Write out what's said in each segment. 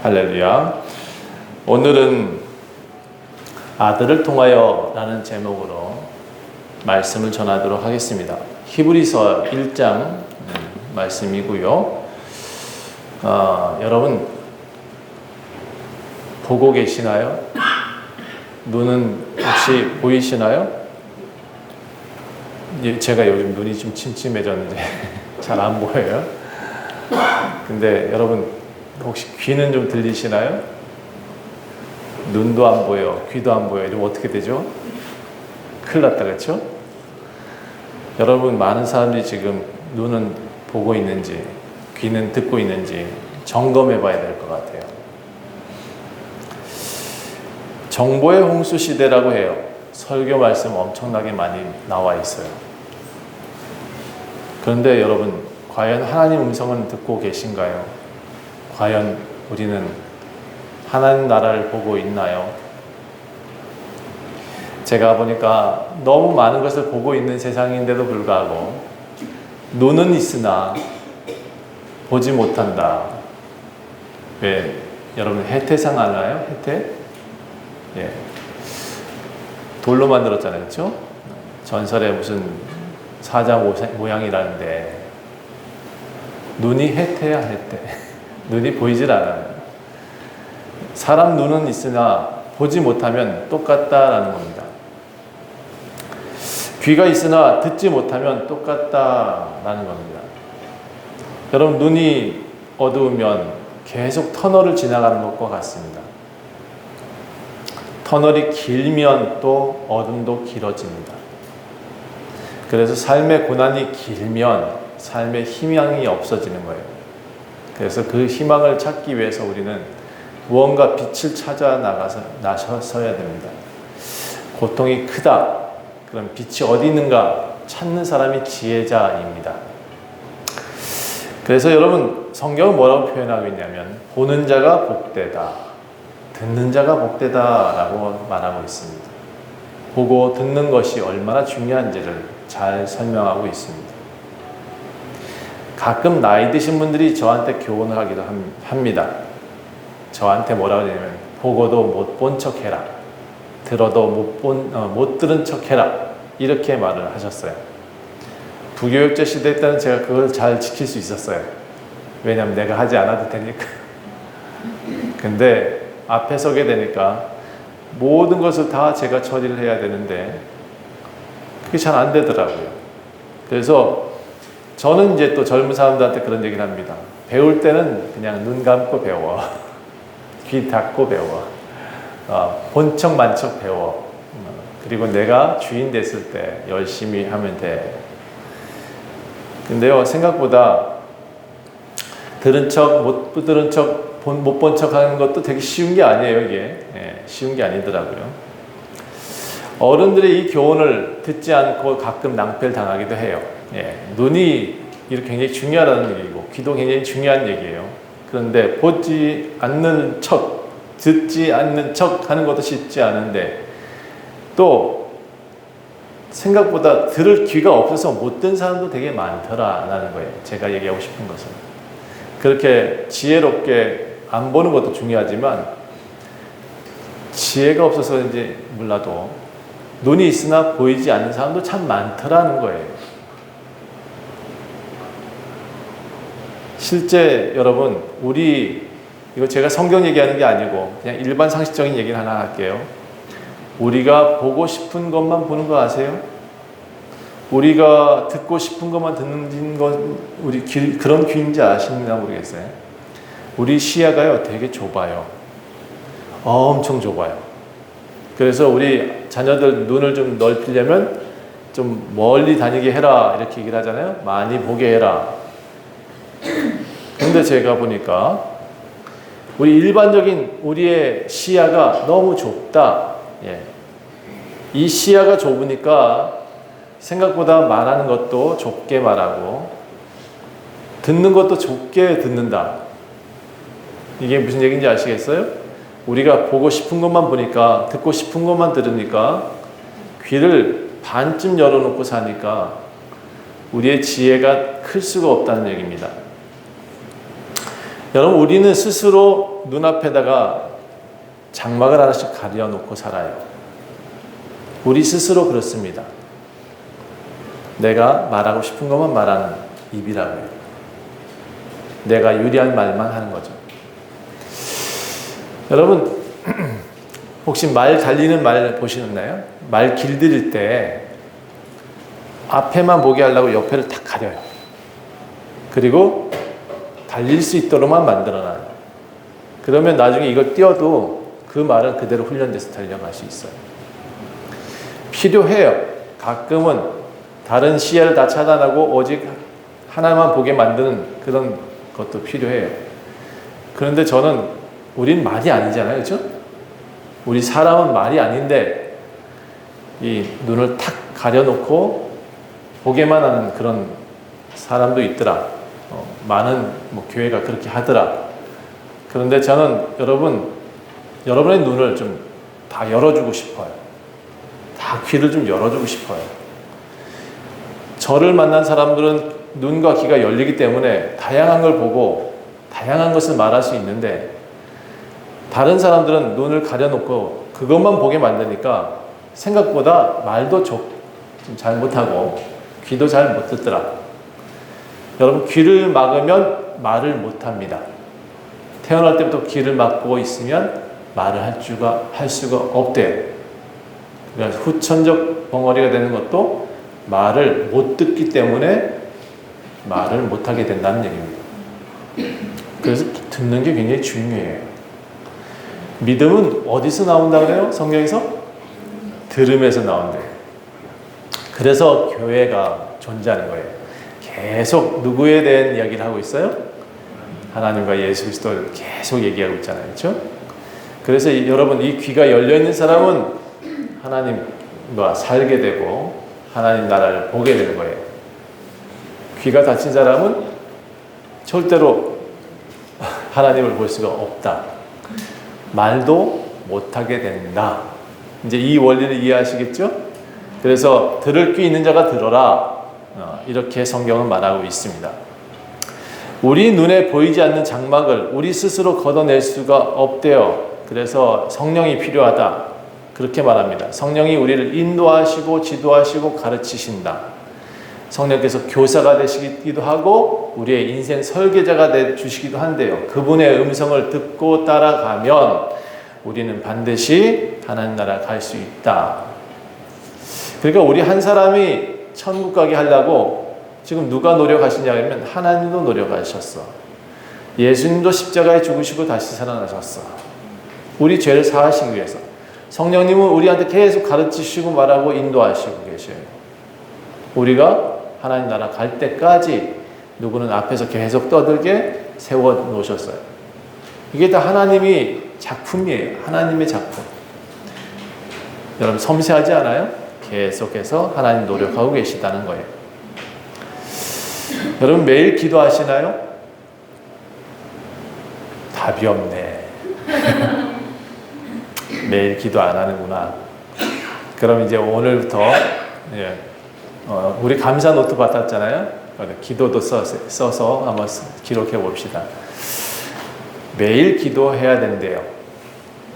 할렐루야. 오늘은 아들을 통하여 라는 제목으로 말씀을 전하도록 하겠습니다. 히브리서 1장 말씀이고요. 여러분 보고 계시나요? 눈은 혹시 보이시나요? 제가 요즘 눈이 좀 침침해졌는데 잘 안 보여요. 근데 여러분 혹시 귀는 좀 들리시나요? 눈도 안 보여, 귀도 안 보여. 이러면 어떻게 되죠? 큰일 났다, 그렇죠? 여러분, 많은 사람들이 지금 눈은 보고 있는지 귀는 듣고 있는지 점검해 봐야 될 것 같아요. 정보의 홍수 시대라고 해요. 설교 말씀 엄청나게 많이 나와 있어요. 그런데 여러분, 과연 하나님 음성은 듣고 계신가요? 과연 우리는 하나님 나라를 보고 있나요? 제가 보니까 너무 많은 것을 보고 있는 세상인데도 불구하고 눈은 있으나 보지 못한다. 왜? 여러분 해태상 알아요? 해태? 예. 돌로 만들었잖아요. 그렇죠? 전설에 무슨 사자 모양이라는데 눈이 해태야 해태. 눈이 보이질 않아요. 사람 눈은 있으나 보지 못하면 똑같다라는 겁니다. 귀가 있으나 듣지 못하면 똑같다라는 겁니다. 여러분, 눈이 어두우면 계속 터널을 지나가는 것과 같습니다. 터널이 길면 또 어둠도 길어집니다. 그래서 삶의 고난이 길면 삶의 희망이 없어지는 거예요. 그래서 그 희망을 찾기 위해서 우리는 무언가 빛을 찾아 나서야 됩니다. 고통이 크다. 그럼 빛이 어디 있는가 찾는 사람이 지혜자입니다. 그래서 여러분, 성경은 뭐라고 표현하고 있냐면 보는 자가 복되다, 듣는 자가 복되다라고 말하고 있습니다. 보고 듣는 것이 얼마나 중요한지를 잘 설명하고 있습니다. 가끔 나이 드신 분들이 저한테 교훈을 하기도 합니다. 저한테 뭐라고 하냐면 보고도 못 본 척 해라. 들어도 못 들은 척 해라. 이렇게 말을 하셨어요. 부교육자 시대 때는 제가 그걸 잘 지킬 수 있었어요. 왜냐하면 내가 하지 않아도 되니까. 근데 앞에 서게 되니까 모든 것을 다 제가 처리를 해야 되는데 그게 잘 안 되더라고요. 그래서 저는 이제 또 젊은 사람들한테 그런 얘기를 합니다. 배울 때는 그냥 눈 감고 배워. 귀 닫고 배워. 본 척 만 척 배워. 그리고 내가 주인 됐을 때 열심히 하면 돼. 근데요, 생각보다 들은 척, 못 들은 척, 못 본 척 하는 것도 되게 쉬운 게 아니에요, 이게. 쉬운 게 아니더라고요. 어른들이 이 교훈을 듣지 않고 가끔 낭패를 당하기도 해요. 눈이 이렇게 굉장히 중요하다는 얘기고 귀도 굉장히 중요한 얘기예요. 그런데 보지 않는 척, 듣지 않는 척 하는 것도 쉽지 않은데 또 생각보다 들을 귀가 없어서 못 듣는 사람도 되게 많더라라는 거예요. 제가 얘기하고 싶은 것은 그렇게 지혜롭게 안 보는 것도 중요하지만 지혜가 없어서인지 몰라도 눈이 있으나 보이지 않는 사람도 참 많더라는 거예요. 실제 여러분, 이거 제가 성경 얘기하는 게 아니고 그냥 일반 상식적인 얘기를 하나 할게요. 우리가 보고 싶은 것만 보는 거 아세요? 우리가 듣고 싶은 것만 듣는 건 그런 귀인지 아시나 모르겠어요. 우리 시야가요 되게 좁아요. 엄청 좁아요. 그래서 우리 자녀들 눈을 좀 넓히려면 좀 멀리 다니게 해라 이렇게 얘기를 하잖아요. 많이 보게 해라. 근데 제가 보니까 우리의 시야가 너무 좁다. 이 시야가 좁으니까 생각보다 말하는 것도 좁게 말하고 듣는 것도 좁게 듣는다. 이게 무슨 얘기인지 아시겠어요? 우리가 보고 싶은 것만 보니까, 듣고 싶은 것만 들으니까 귀를 반쯤 열어놓고 사니까 우리의 지혜가 클 수가 없다는 얘기입니다. 여러분, 우리는 스스로 눈앞에다가 장막을 하나씩 가려놓고 살아요. 우리 스스로 그렇습니다. 내가 말하고 싶은 것만 말하는 입이라고요. 내가 유리한 말만 하는 거죠. 여러분, 혹시 말 달리는 말 보시나요? 말 길들일 때 앞에만 보게 하려고 옆에를 탁 가려요. 그리고 달릴 수 있도록만 만들어놔요. 그러면 나중에 이걸 띄워도 그 말은 그대로 훈련돼서 달려갈 수 있어요. 필요해요. 가끔은 다른 시야를 다 차단하고 오직 하나만 보게 만드는 그런 것도 필요해요. 그런데 우린 말이 아니잖아요. 그렇죠? 우리 사람은 말이 아닌데 이 눈을 탁 가려놓고 보게만 하는 그런 사람도 있더라. 많은 교회가 그렇게 하더라. 그런데 저는 여러분의 눈을 좀 다 열어주고 싶어요. 다 귀를 좀 열어주고 싶어요. 저를 만난 사람들은 눈과 귀가 열리기 때문에 다양한 걸 보고 다양한 것을 말할 수 있는데, 다른 사람들은 눈을 가려놓고 그것만 보게 만드니까 생각보다 말도 좀 잘 못하고 귀도 잘 못 듣더라. 여러분, 귀를 막으면 말을 못합니다. 태어날 때부터 귀를 막고 있으면 말을 할 수가 없대요. 그러니까 후천적 벙어리가 되는 것도 말을 못 듣기 때문에 말을 못하게 된다는 얘기입니다. 그래서 듣는 게 굉장히 중요해요. 믿음은 어디서 나온다고 그래요? 성경에서? 들음에서 나온대요. 그래서 교회가 존재하는 거예요. 계속 누구에 대한 이야기를 하고 있어요? 하나님과 예수 그리스도를 계속 얘기하고 있잖아요. 그렇죠? 그래서 여러분, 이 귀가 열려있는 사람은 하나님과 살게 되고 하나님 나라를 보게 되는 거예요. 귀가 닫힌 사람은 절대로 하나님을 볼 수가 없다. 말도 못하게 된다. 이제 이 원리를 이해하시겠죠? 그래서 들을 귀 있는 자가 들어라. 이렇게 성경은 말하고 있습니다. 우리 눈에 보이지 않는 장막을 우리 스스로 걷어낼 수가 없대요. 그래서 성령이 필요하다. 그렇게 말합니다. 성령이 우리를 인도하시고 지도하시고 가르치신다. 성령께서 교사가 되시기도 하고 우리의 인생 설계자가 되주시기도 한데요. 그분의 음성을 듣고 따라가면 우리는 반드시 하나님 나라 갈 수 있다. 그러니까 우리 한 사람이 천국 가게 하려고 지금 누가 노력하시냐면 하나님도 노력하셨어. 예수님도 십자가에 죽으시고 다시 살아나셨어. 우리 죄를 사하시기 위해서. 성령님은 우리한테 계속 가르치시고 말하고 인도하시고 계셔요. 우리가 하나님 나라 갈 때까지 누구는 앞에서 계속 떠들게 세워 놓으셨어요. 이게 다 하나님이 작품이에요. 하나님의 작품. 여러분, 섬세하지 않아요? 계속해서 하나님 노력하고 계시다는 거예요. 여러분, 매일 기도하시나요? 답이 없네. 매일 기도 안 하는구나. 그럼 이제 오늘부터 우리 감사 노트 받았잖아요. 기도도 써서 한번 기록해 봅시다. 매일 기도해야 된대요.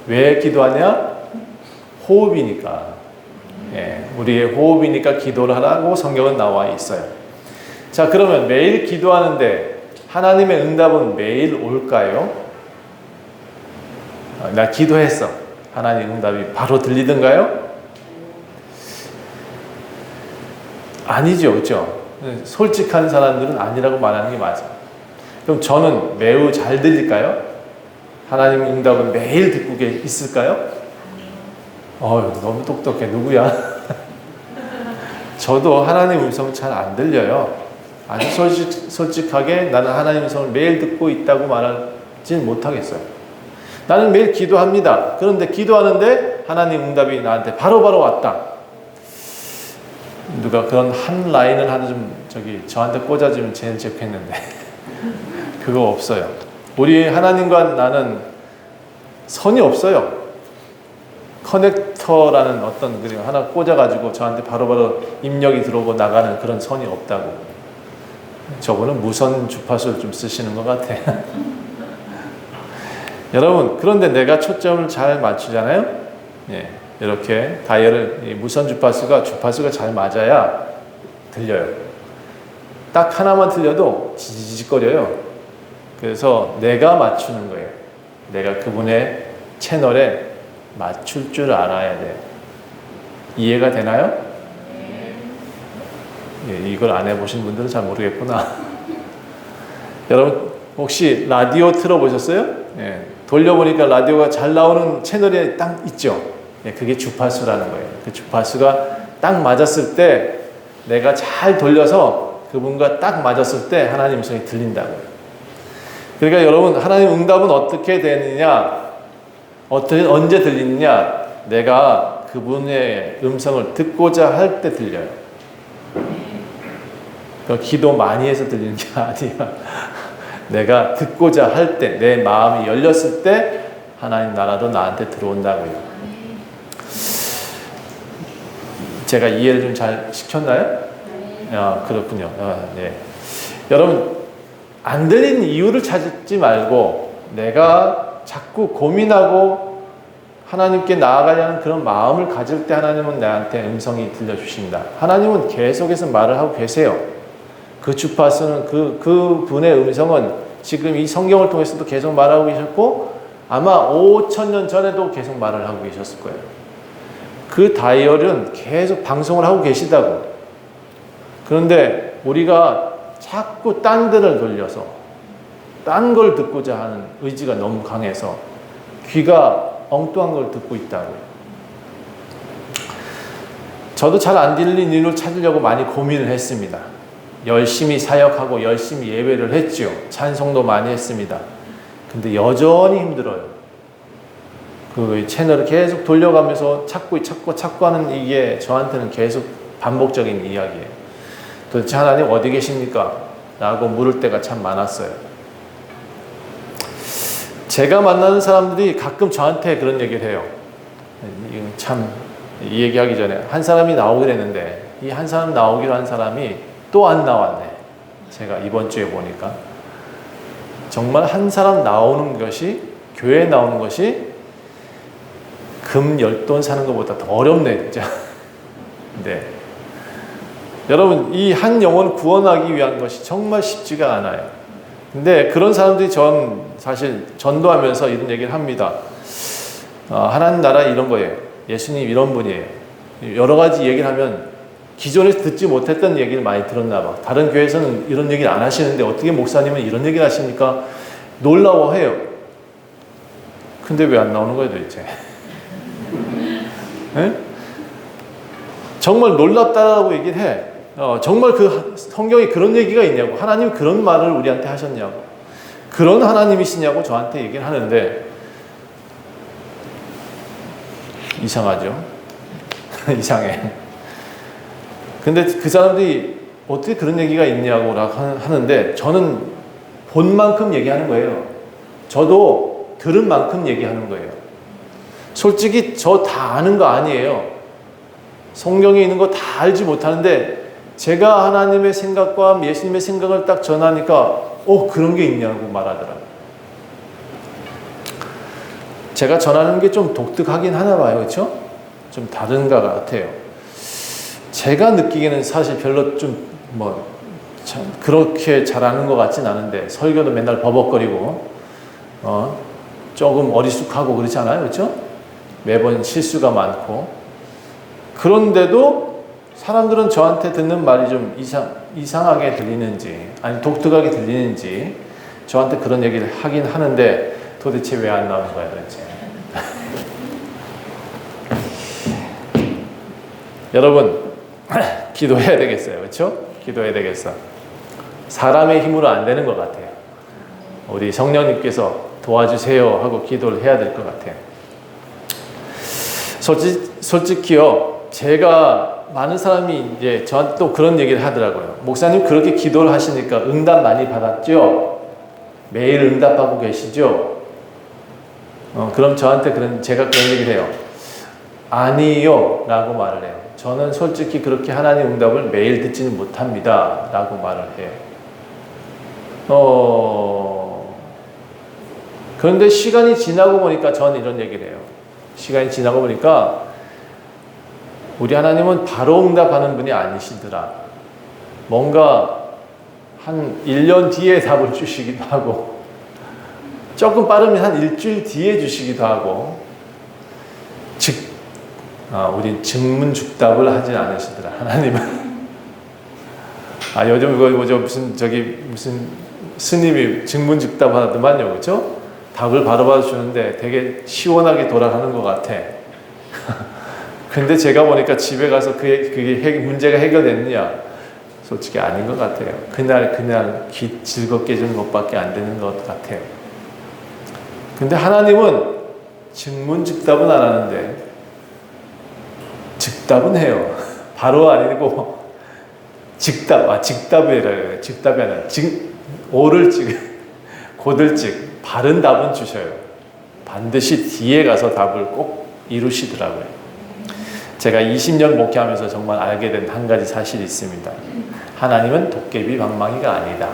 왜 기도하냐? 호흡이니까. 우리의 호흡이니까 기도를 하라고 성경은 나와 있어요. 자, 그러면 매일 기도하는데 하나님의 응답은 매일 올까요? 나 기도했어. 하나님 응답이 바로 들리던가요? 아니죠, 그렇죠? 솔직한 사람들은 아니라고 말하는 게 맞아요. 그럼 저는 매우 잘 들릴까요? 하나님 응답은 매일 듣고 있을까요? 너무 똑똑해. 누구야? 저도 하나님 음성 잘 안 들려요. 아주 솔직하게 나는 하나님 음성을 매일 듣고 있다고 말하진 못하겠어요. 나는 매일 기도합니다. 그런데 기도하는데 하나님 응답이 나한테 바로바로 왔다. 누가 그런 한 라인을 하나 저한테 꽂아주면 제일 좋겠는데 그거 없어요. 우리 하나님과 나는 선이 없어요. 커넥터라는 어떤 그림 하나 꽂아가지고 저한테 바로바로 입력이 들어오고 나가는 그런 선이 없다고. 저분은 무선 주파수를 좀 쓰시는 것 같아. 여러분, 그런데 내가 초점을 잘 맞추잖아요. 예, 이렇게 다이얼을 무선 주파수가 잘 맞아야 들려요. 딱 하나만 들려도 지지직거려요. 그래서 내가 맞추는 거예요. 내가 그분의 채널에 맞출 줄 알아야 돼요. 이해가 되나요? 예, 이걸 안 해보신 분들은 잘 모르겠구나. 여러분 혹시 라디오 틀어보셨어요? 예, 돌려보니까 라디오가 잘 나오는 채널이 딱 있죠. 예, 그게 주파수라는 거예요. 그 주파수가 딱 맞았을 때 내가 잘 돌려서 그분과 딱 맞았을 때 하나님 음성이 들린다고요. 그러니까 여러분, 하나님 응답은 어떻게 되느냐, 언제 들리느냐, 내가 그분의 음성을 듣고자 할 때 들려요. 기도 많이 해서 들리는 게 아니야. 내가 듣고자 할 때, 내 마음이 열렸을 때 하나님 나라도 나한테 들어온다고요. 제가 이해를 좀 잘 시켰나요? 아, 그렇군요. 네. 여러분, 안 들리는 이유를 찾지 말고 내가 자꾸 고민하고 하나님께 나아가려는 그런 마음을 가질 때 하나님은 나한테 음성이 들려주신다. 하나님은 계속해서 말을 하고 계세요. 그 주파수는 그분의 음성은 지금 이 성경을 통해서도 계속 말하고 계셨고 아마 5,000년 전에도 계속 말을 하고 계셨을 거예요. 그 다이얼은 계속 방송을 하고 계시다고. 그런데 우리가 자꾸 딴 데를 돌려서 딴 걸 듣고자 하는 의지가 너무 강해서 귀가 엉뚱한 걸 듣고 있다고요. 저도 잘 안 들리는 이유를 찾으려고 많이 고민을 했습니다. 열심히 사역하고 열심히 예배를 했죠. 찬송도 많이 했습니다. 근데 여전히 힘들어요. 그 채널을 계속 돌려가면서 찾고 하는 이게 저한테는 계속 반복적인 이야기예요. 도대체 하나님 어디 계십니까? 라고 물을 때가 참 많았어요. 제가 만나는 사람들이 가끔 저한테 그런 얘기를 해요. 참, 이 얘기하기 전에 한 사람이 나오기로 했는데 이 한 사람 나오기로 한 사람이 또 안 나왔네. 제가 이번 주에 보니까 정말 한 사람 나오는 것이, 교회에 나오는 것이 금 10돈 사는 것보다 더 어렵네 진짜. 네. 여러분, 이 한 영혼 구원하기 위한 것이 정말 쉽지가 않아요. 근데 그런 사람들이 사실 전도하면서 이런 얘기를 합니다. 하나님 나라 이런 거예요. 예수님 이런 분이에요. 여러 가지 얘기를 하면 기존에 듣지 못했던 얘기를 많이 들었나 봐. 다른 교회에서는 이런 얘기를 안 하시는데 어떻게 목사님은 이런 얘기를 하십니까? 놀라워해요. 근데 왜 안 나오는 거예요 도대체? 네? 정말 놀랍다라고 얘기를 해. 정말 그 성경에 그런 얘기가 있냐고, 하나님 그런 말을 우리한테 하셨냐고, 그런 하나님이시냐고 저한테 얘기를 하는데 이상하죠? 이상해. 근데 그 사람들이 어떻게 그런 얘기가 있냐고 하는데 저는 본 만큼 얘기하는 거예요. 저도 들은 만큼 얘기하는 거예요. 솔직히 저 다 아는 거 아니에요. 성경에 있는 거 다 알지 못하는데 제가 하나님의 생각과 예수님의 생각을 딱 전하니까 그런 게 있냐고 말하더라고요. 제가 전하는 게 좀 독특하긴 하나 봐요. 그렇죠? 좀 다른가 같아요. 제가 느끼기에는 사실 별로 그렇게 잘하는 것 같진 않은데 설교도 맨날 버벅거리고 조금 어리숙하고 그렇지 않아요? 그렇죠? 매번 실수가 많고 그런데도 사람들은 저한테 듣는 말이 좀 이상하게 들리는지 아니 독특하게 들리는지 저한테 그런 얘기를 하긴 하는데 도대체 왜 안 나오는 거야 도대체. 여러분 기도해야 되겠어요. 그렇죠? 기도해야 되겠어. 사람의 힘으로 안 되는 것 같아요. 우리 성령님께서 도와주세요 하고 기도를 해야 될 것 같아요. 솔직히요, 제가 많은 사람이 이제 저한테 또 그런 얘기를 하더라고요. 목사님 그렇게 기도를 하시니까 응답 많이 받았죠? 매일 응답하고 계시죠? 그럼 저한테 제가 그런 얘기를 해요. 아니요 라고 말을 해요. 저는 솔직히 그렇게 하나님 응답을 매일 듣지는 못합니다 라고 말을 해요. 그런데 시간이 지나고 보니까 저는 이런 얘기를 해요. 시간이 지나고 보니까 우리 하나님은 바로 응답하는 분이 아니시더라. 뭔가 한 1년 뒤에 답을 주시기도 하고, 조금 빠르면 한 일주일 뒤에 주시기도 하고, 우리 증문즉답을 하진 않으시더라, 하나님은. 요즘 이거 뭐죠? 무슨 스님이 증문즉답 하더만요, 그렇죠? 답을 바로 주는데 되게 시원하게 돌아가는 것 같아. 근데 제가 보니까 집에 가서 그게 문제가 해결됐느냐? 솔직히 아닌 것 같아요. 그냥 즐겁게 해주는 것밖에 안 되는 것 같아요. 근데 하나님은 증문즉답은 안 하는데 즉답은 해요. 바로 아니고 즉답이래요. 즉답이 아니라 오를 곧을 바른 답은 주셔요. 반드시 뒤에 가서 답을 꼭 이루시더라고요. 제가 20년 목회하면서 정말 알게 된 한 가지 사실이 있습니다. 하나님은 도깨비 방망이가 아니다.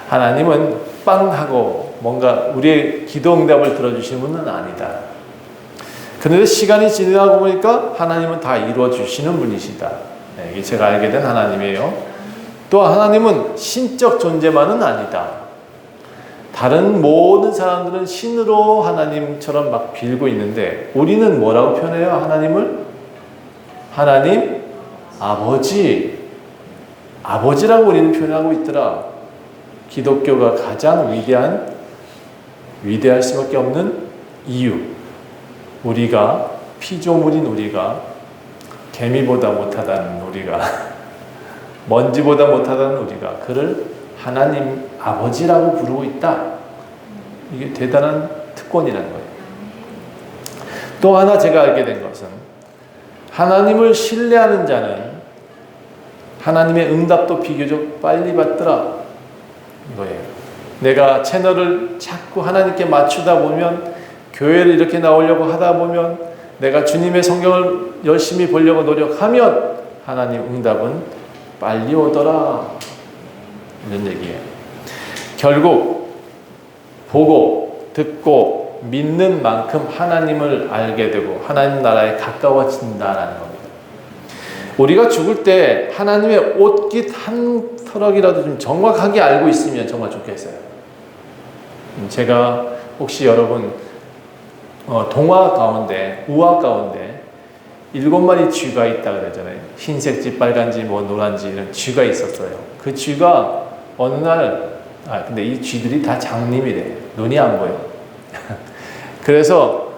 하나님은 빵 하고 뭔가 우리의 기도 응답을 들어주시는 분은 아니다. 그런데 시간이 지나고 보니까 하나님은 다 이루어 주시는 분이시다. 이게 제가 알게 된 하나님이에요. 또 하나님은 신적 존재만은 아니다. 다른 모든 사람들은 신으로 하나님처럼 막 빌고 있는데 우리는 뭐라고 표현해요? 하나님을? 하나님 아버지라고 우리는 표현하고 있더라. 기독교가 가장 위대할 수밖에 없는 이유. 우리가 피조물인 우리가 개미보다 못하다는 우리가 먼지보다 못하다는 우리가 그를 하나님 아버지라고 부르고 있다. 이게 대단한 특권이라는 거예요. 또 하나 제가 알게 된 것은 하나님을 신뢰하는 자는 하나님의 응답도 비교적 빨리 받더라 이거예요. 내가 채널을 자꾸 하나님께 맞추다 보면, 교회를 이렇게 나오려고 하다 보면, 내가 주님의 성경을 열심히 보려고 노력하면 하나님 응답은 빨리 오더라 이런 얘기예요. 결국 보고 듣고 믿는 만큼 하나님을 알게 되고 하나님 나라에 가까워진다라는 겁니다. 우리가 죽을 때 하나님의 옷깃 한 터럭이라도 좀 정확하게 알고 있으면 정말 좋겠어요. 제가 혹시 여러분 동화 가운데, 우화 가운데 7마리 쥐가 있다 그러잖아요. 흰색쥐, 빨간쥐, 노란쥐 이런 쥐가 있었어요. 그 쥐가 어느 날 근데 이 쥐들이 다 장님이래. 눈이 안 보여. 그래서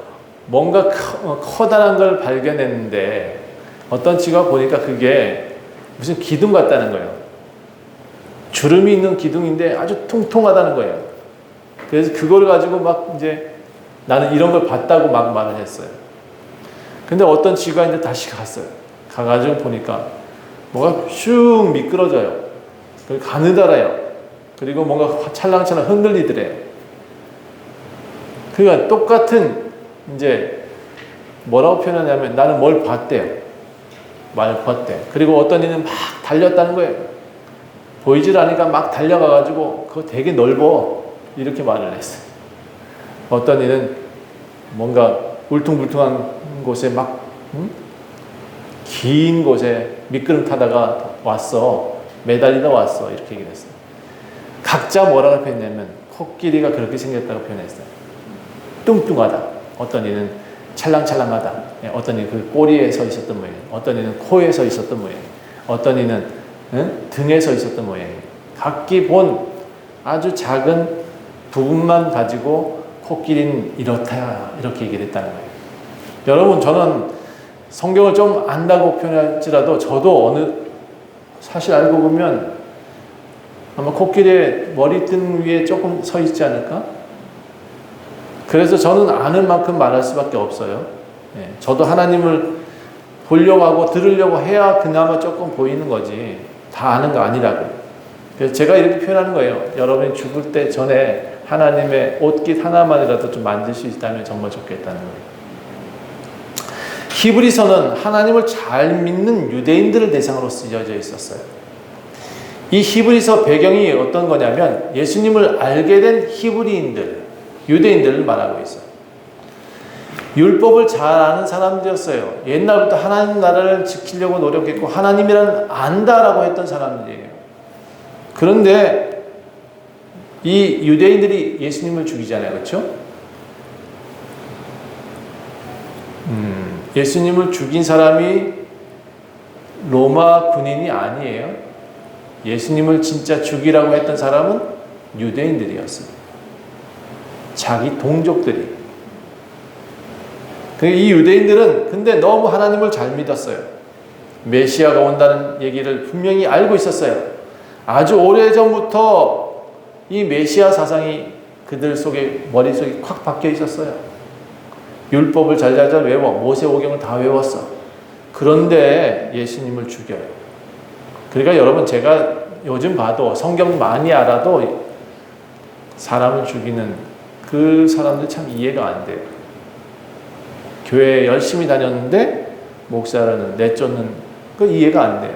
뭔가 커다란 걸 발견했는데 어떤 쥐가 보니까 그게 무슨 기둥 같다는 거예요. 주름이 있는 기둥인데 아주 통통하다는 거예요. 그래서 그걸 가지고 막 이제 나는 이런 걸 봤다고 막 말을 했어요. 근데 어떤 쥐가 이제 다시 갔어요. 가가지고 보니까 뭐가 슉 미끄러져요. 그리고 가느다라요. 그리고 뭔가 찰랑찰랑 흔들리더래요. 그러니까 똑같은 이제 뭐라고 표현하냐면 나는 뭘 봤대요. 말 봤대. 그리고 어떤 이는 막 달렸다는 거예요. 보이질 않으니까 막 달려가가지고 그거 되게 넓어. 이렇게 말을 했어요. 어떤 이는 뭔가 울퉁불퉁한 곳에 막 긴 곳에 미끄럼 타다가 왔어. 매달리다 왔어. 이렇게 얘기를 했어요. 각자 뭐라고 표현했냐면 코끼리가 그렇게 생겼다고 표현했어요. 뚱뚱하다. 어떤 이는 찰랑찰랑하다. 어떤 이는 그 꼬리에 서 있었던 모양. 어떤 이는 코에 서 있었던 모양. 어떤 이는 등에 서 있었던 모양. 각기 본 아주 작은 부분만 가지고 코끼리는 이렇다. 이렇게 얘기를 했다는 거예요. 여러분, 저는 성경을 좀 안다고 표현할지라도 저도 사실 알고 보면 아마 코끼리의 머리등 위에 조금 서 있지 않을까? 그래서 저는 아는 만큼 말할 수밖에 없어요. 저도 하나님을 보려고 하고 들으려고 해야 그나마 조금 보이는 거지 다 아는 거 아니라고. 그래서 제가 이렇게 표현하는 거예요. 여러분이 죽을 때 전에 하나님의 옷깃 하나만이라도 좀 만질 수 있다면 정말 좋겠다는 거예요. 히브리서는 하나님을 잘 믿는 유대인들을 대상으로 쓰여져 있었어요. 이 히브리서 배경이 어떤 거냐면 예수님을 알게 된 히브리인들, 유대인들을 말하고 있어요. 율법을 잘 아는 사람들이었어요. 옛날부터 하나님 나라를 지키려고 노력했고 하나님이란 안다라고 했던 사람들이에요. 그런데 이 유대인들이 예수님을 죽이잖아요. 그렇죠? 예수님을 죽인 사람이 로마 군인이 아니에요. 예수님을 진짜 죽이라고 했던 사람은 유대인들이었어요. 자기 동족들이. 이 유대인들은 근데 너무 하나님을 잘 믿었어요. 메시아가 온다는 얘기를 분명히 알고 있었어요. 아주 오래전부터 이 메시아 사상이 그들 속에 머릿속에 콱 박혀 있었어요. 율법을 잘잘잘 외워 모세오경을 다 외웠어. 그런데 예수님을 죽여요. 그러니까 여러분 제가 요즘 봐도 성경 많이 알아도 사람을 죽이는 그 사람들 참 이해가 안 돼요. 교회 열심히 다녔는데 목사라는 내쫓는 그 이해가 안 돼요.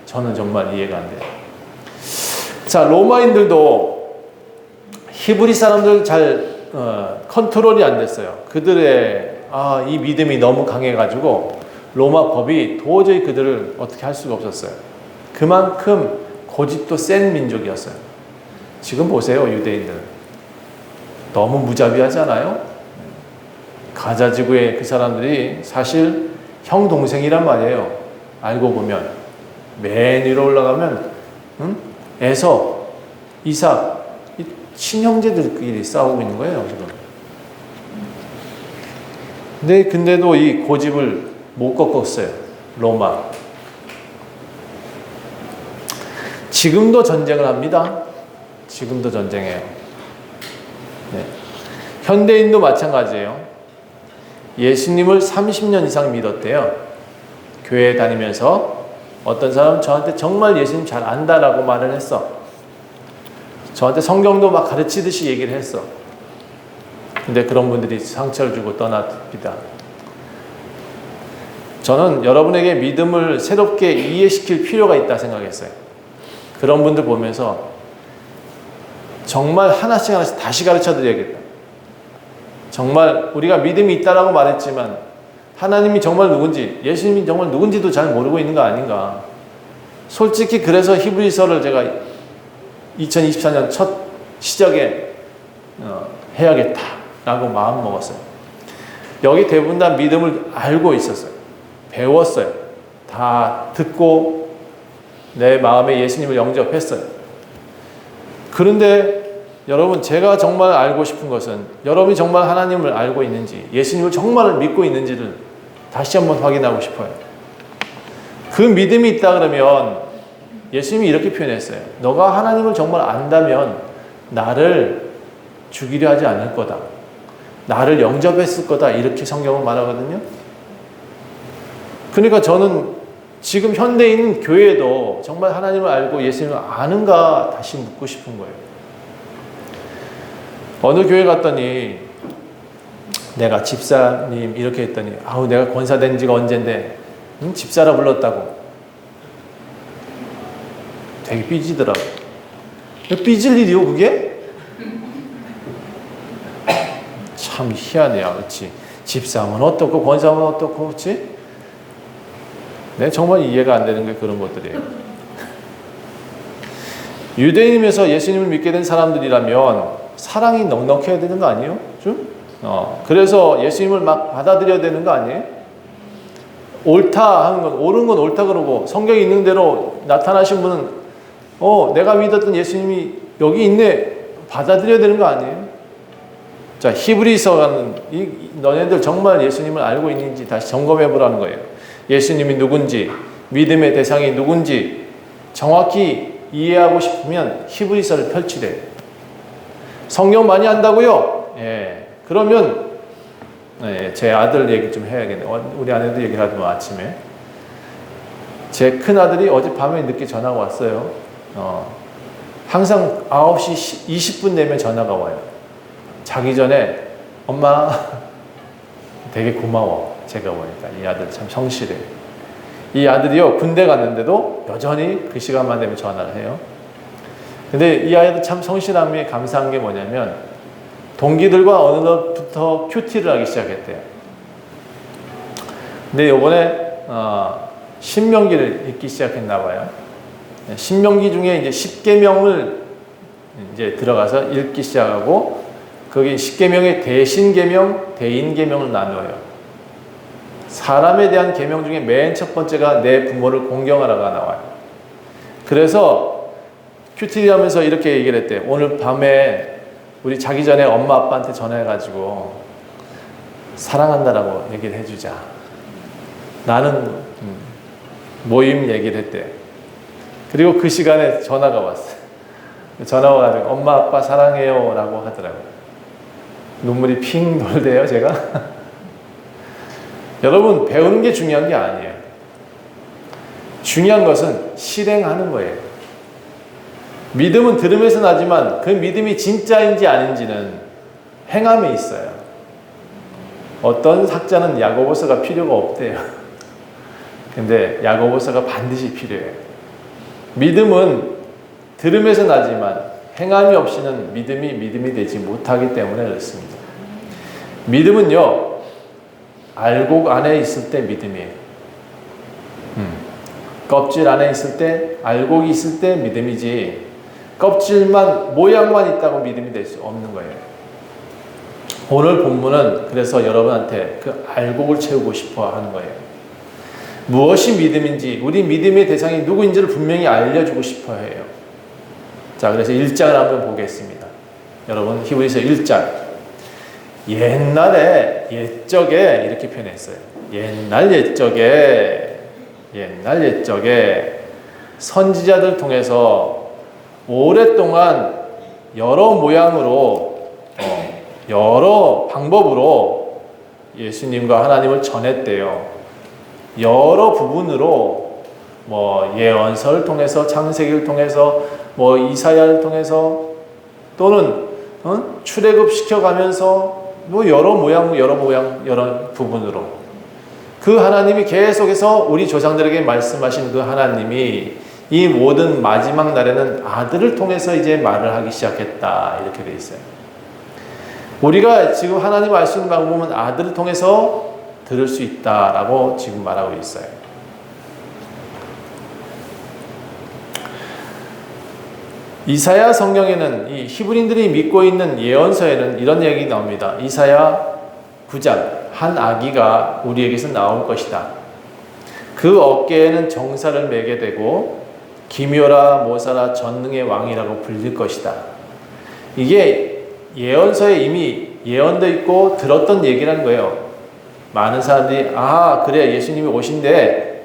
저는 정말 이해가 안 돼요. 자, 로마인들도 히브리 사람들 잘 컨트롤이 안 됐어요. 그들의 이 믿음이 너무 강해가지고 로마 법이 도저히 그들을 어떻게 할 수가 없었어요. 그만큼 고집도 센 민족이었어요. 지금 보세요, 유대인들. 너무 무자비하지 않아요? 가자 지구의 그 사람들이 사실 형 동생이란 말이에요. 알고 보면 맨 위로 올라가면 에서, 이삭, 친형제들끼리 싸우고 있는 거예요, 지금. 근데도 이 고집을 못 꺾었어요, 로마. 지금도 전쟁을 합니다. 지금도 전쟁해요. 네. 현대인도 마찬가지예요. 예수님을 30년 이상 믿었대요. 교회에 다니면서 어떤 사람은 저한테 정말 예수님 잘 안다라고 말을 했어. 저한테 성경도 막 가르치듯이 얘기를 했어. 근데 그런 분들이 상처를 주고 떠납니다. 저는 여러분에게 믿음을 새롭게 이해시킬 필요가 있다 생각했어요. 그런 분들 보면서 정말 하나씩 하나씩 다시 가르쳐 드려야겠다. 정말 우리가 믿음이 있다라고 말했지만 하나님이 정말 누군지, 예수님이 정말 누군지도 잘 모르고 있는 거 아닌가. 솔직히 그래서 히브리서를 제가 2024년 첫 시작에 해야겠다라고 마음 먹었어요. 여기 대부분 다 믿음을 알고 있었어요. 배웠어요. 다 듣고 내 마음에 예수님을 영접했어요. 그런데 여러분, 제가 정말 알고 싶은 것은 여러분이 정말 하나님을 알고 있는지, 예수님을 정말 믿고 있는지를 다시 한번 확인하고 싶어요. 그 믿음이 있다 그러면 예수님이 이렇게 표현했어요. 너가 하나님을 정말 안다면 나를 죽이려 하지 않을 거다. 나를 영접했을 거다. 이렇게 성경은 말하거든요. 그러니까 저는 지금 현대인 교회도 정말 하나님을 알고 예수님을 아는가 다시 묻고 싶은 거예요. 어느 교회 갔더니 내가 집사님 이렇게 했더니 내가 권사된 지가 언젠데 집사라 불렀다고 되게 삐지더라고. 삐질 일이요 그게? 참 희한해요. 그렇지? 집사면 어떻고 권사면 어떻고, 그렇지? 네, 정말 이해가 안 되는 게 그런 것들이에요. 유대인임에서 예수님을 믿게 된 사람들이라면 사랑이 넉넉해야 되는 거 아니에요? 좀? 그래서 예수님을 막 받아들여야 되는 거 아니에요? 옳다 하는 건, 옳은 건 옳다 그러고 성경에 있는 대로 나타나신 분은 내가 믿었던 예수님이 여기 있네 받아들여야 되는 거 아니에요? 자, 히브리서는 너네들 정말 예수님을 알고 있는지 다시 점검해 보라는 거예요. 예수님이 누군지, 믿음의 대상이 누군지 정확히 이해하고 싶으면 히브리서를 펼치래요. 성경 많이 안다고요? 예. 그러면 제 아들 얘기 좀 해야겠네요. 우리 아내도 얘기를 하더만 아침에. 제 큰아들이 어젯밤에 늦게 전화가 왔어요. 항상 9시 20분 되면 전화가 와요. 자기 전에 엄마 되게 고마워. 제가 보니까 이 아들 참 성실해. 이 아들이요 군대 갔는데도 여전히 그 시간만 되면 전화를 해요. 근데 이 아이도 참 성실함에 감사한 게 뭐냐면 동기들과 어느 날부터 큐티를 하기 시작했대요. 근데 요번에 신명기를 읽기 시작했나 봐요. 신명기 중에 이제 10계명을 이제 들어가서 읽기 시작하고, 거기 10계명의 대신계명, 대인계명을 나누어요. 사람에 대한 계명 중에 맨 첫 번째가 내 부모를 공경하라가 나와요. 그래서 큐티 하면서 이렇게 얘기를 했대요. 오늘 밤에 우리 자기 전에 엄마 아빠한테 전화해가지고 사랑한다라고 얘기를 해주자. 나는 모임 얘기를 했대요. 그리고 그 시간에 전화가 왔어요. 전화가 와가지고 엄마 아빠 사랑해요 라고 하더라고요. 눈물이 핑 돌대요 제가. 여러분, 배우는 게 중요한 게 아니에요. 중요한 것은 실행하는 거예요. 믿음은 들음에서 나지만 그 믿음이 진짜인지 아닌지는 행함에 있어요. 어떤 학자는 야고보서가 필요가 없대요. 근데 야고보서가 반드시 필요해요. 믿음은 들음에서 나지만 행함이 없이는 믿음이 되지 못하기 때문에 그렇습니다. 믿음은요, 알곡 안에 있을 때 믿음이에요. 껍질 안에 있을 때, 알곡이 있을 때 믿음이지, 껍질만, 모양만 있다고 믿음이 될 수 없는 거예요. 오늘 본문은 그래서 여러분한테 그 알곡을 채우고 싶어 하는 거예요. 무엇이 믿음인지, 우리 믿음의 대상이 누구인지를 분명히 알려주고 싶어 해요. 자, 그래서 1장을 한번 보겠습니다. 여러분, 히브리서 1장. 옛날에, 옛적에 이렇게 표현했어요. 옛날 옛적에 선지자들 통해서 오랫동안 여러 모양으로, 여러 방법으로 예수님과 하나님을 전했대요. 여러 부분으로, 예언서를 통해서, 창세기를 통해서, 이사야를 통해서, 또는 출애굽 시켜가면서 여러 모양, 여러 부분으로 그 하나님이 계속해서 우리 조상들에게 말씀하신 그 하나님이 이 모든 마지막 날에는 아들을 통해서 이제 말을 하기 시작했다, 이렇게 되어 있어요. 우리가 지금 하나님 알 수 있는 방법은 아들을 통해서 들을 수 있다라고 지금 말하고 있어요. 이사야 성경에는, 이 히브리인들이 믿고 있는 예언서에는 이런 얘기 나옵니다. 이사야 9장, 한 아기가 우리에게서 나올 것이다. 그 어깨에는 정사를 매게 되고 기묘라 모사라 전능의 왕이라고 불릴 것이다. 이게 예언서에 이미 예언도 있고 들었던 얘기라는 거예요. 많은 사람들이 그래, 예수님이 오신대.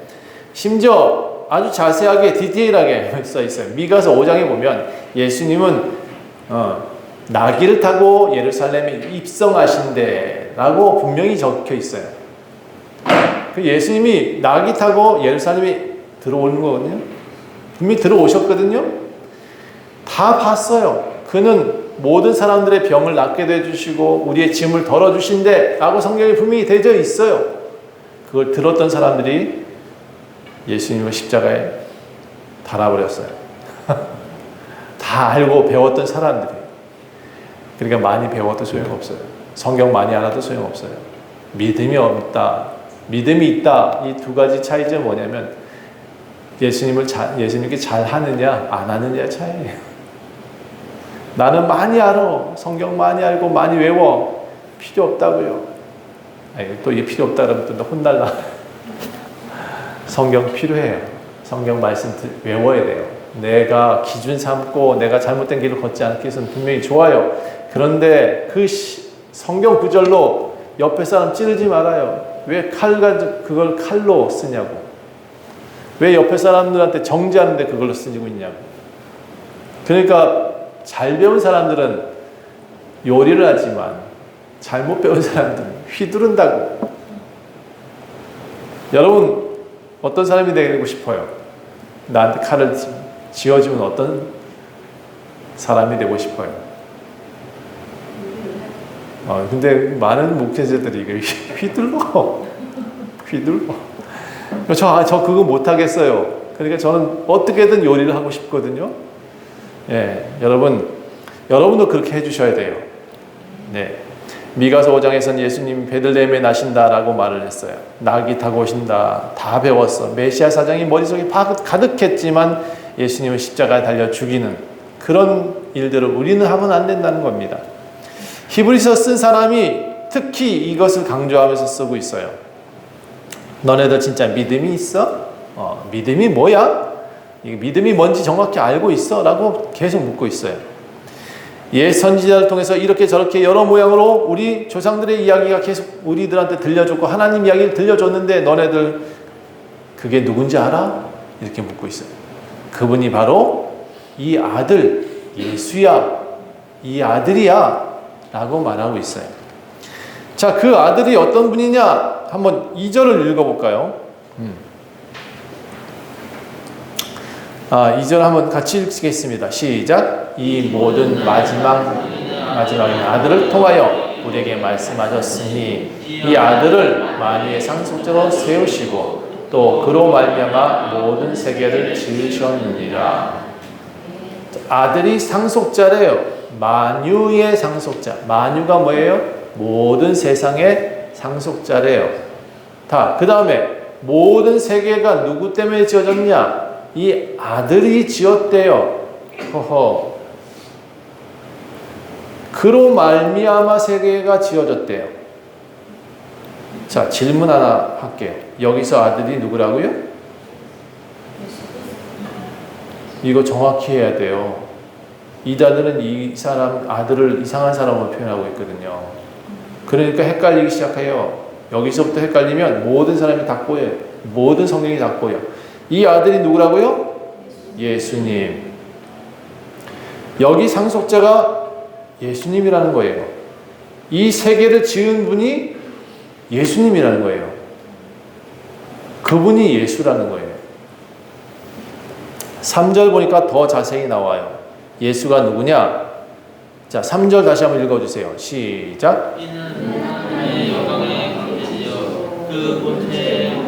심지어 아주 자세하게 디테일하게 써 있어요. 미가서 5장에 보면 예수님은 나귀를 타고 예루살렘에 입성하신대 라고 분명히 적혀 있어요. 그 예수님이 나귀 타고 예루살렘에 들어오는 거거든요. 분명히 들어오셨거든요. 다 봤어요. 그는 모든 사람들의 병을 낫게 해주시고 우리의 짐을 덜어주신대 라고 성경에 분명히 되어 있어요. 그걸 들었던 사람들이 예수님을 십자가에 달아버렸어요. 다 알고 배웠던 사람들이. 그러니까 많이 배워도 소용없어요. 성경 많이 알아도 소용없어요. 믿음이 없다, 믿음이 있다, 이 두 가지 차이점은 뭐냐면 예수님께 잘 하느냐 안 하느냐 차이예요. 나는 많이 알아, 성경 많이 알고 많이 외워, 필요 없다고요. 또 이게 필요 없다 그러면 또 혼날라. 성경 필요해요. 성경 말씀 외워야 돼요. 내가 기준 삼고 내가 잘못된 길을 걷지 않기 위해서는 분명히 좋아요. 그런데 그 성경 구절로 옆에 사람 찌르지 말아요. 왜 그걸 칼로 쓰냐고. 왜 옆에 사람들한테 정지하는데 그걸로 쓰고 있냐고. 그러니까 잘 배운 사람들은 요리를 하지만 잘못 배운 사람들은 휘두른다고. 여러분, 어떤 사람이 되고 싶어요? 나한테 칼을 쥐어주면 어떤 사람이 되고 싶어요? 근데 많은 목회자들이 휘둘러. 저 그거 못하겠어요. 그러니까 저는 어떻게든 요리를 하고 싶거든요. 여러분도 그렇게 해주셔야 돼요. 네. 미가서 5장에서는 예수님이 베들레헴에 나신다라고 말을 했어요. 낙이 타고 오신다. 다 배웠어. 메시아 사정이 머릿속에 가득했지만 예수님을 십자가에 달려 죽이는 그런 일들을 우리는 하면 안 된다는 겁니다. 히브리서 쓴 사람이 특히 이것을 강조하면서 쓰고 있어요. 너네들 진짜 믿음이 있어? 믿음이 뭐야? 믿음이 뭔지 정확히 알고 있어? 라고 계속 묻고 있어요. 옛 선지자를 통해서 이렇게 저렇게 여러 모양으로 우리 조상들의 이야기가 계속 우리들한테 들려줬고 하나님 이야기를 들려줬는데 너네들 그게 누군지 알아? 이렇게 묻고 있어요. 그분이 바로 이 아들 예수야, 이 아들이야 라고 말하고 있어요. 자, 그 아들이 어떤 분이냐? 한번 2절을 읽어볼까요? 2절 한번 같이 읽겠습니다. 시작. 이 모든 마지막인 아들을 통하여 우리에게 말씀하셨으니 이 아들을 만유의 상속자로 세우시고 또 그로 말미암아 모든 세계를 지으셨느니라. 아들이 상속자래요. 만유의 상속자. 만유가 뭐예요? 모든 세상의 상속자래요. 그 다음에 모든 세계가 누구 때문에 지어졌냐? 이 아들이 지었대요. 허허. 그로 말미암아 세계가 지어졌대요. 자, 질문 하나 할게요. 여기서 아들이 누구라고요? 이거 정확히 해야 돼요. 이단들은 이 사람 아들을 이상한 사람으로 표현하고 있거든요. 그러니까 헷갈리기 시작해요. 여기서부터 헷갈리면 모든 사람이 다 꼬여요. 모든 성경이 다 꼬여. 이 아들이 누구라고요? 예수님. 여기 상속자가 예수님이라는 거예요. 이 세계를 지은 분이 예수님이라는 거예요. 그분이 예수라는 거예요. 3절 보니까 더 자세히 나와요. 예수가 누구냐? 자, 3절 다시 한번 읽어주세요. 시작. 이는 하나님의 영광에 감개되어 그 본체에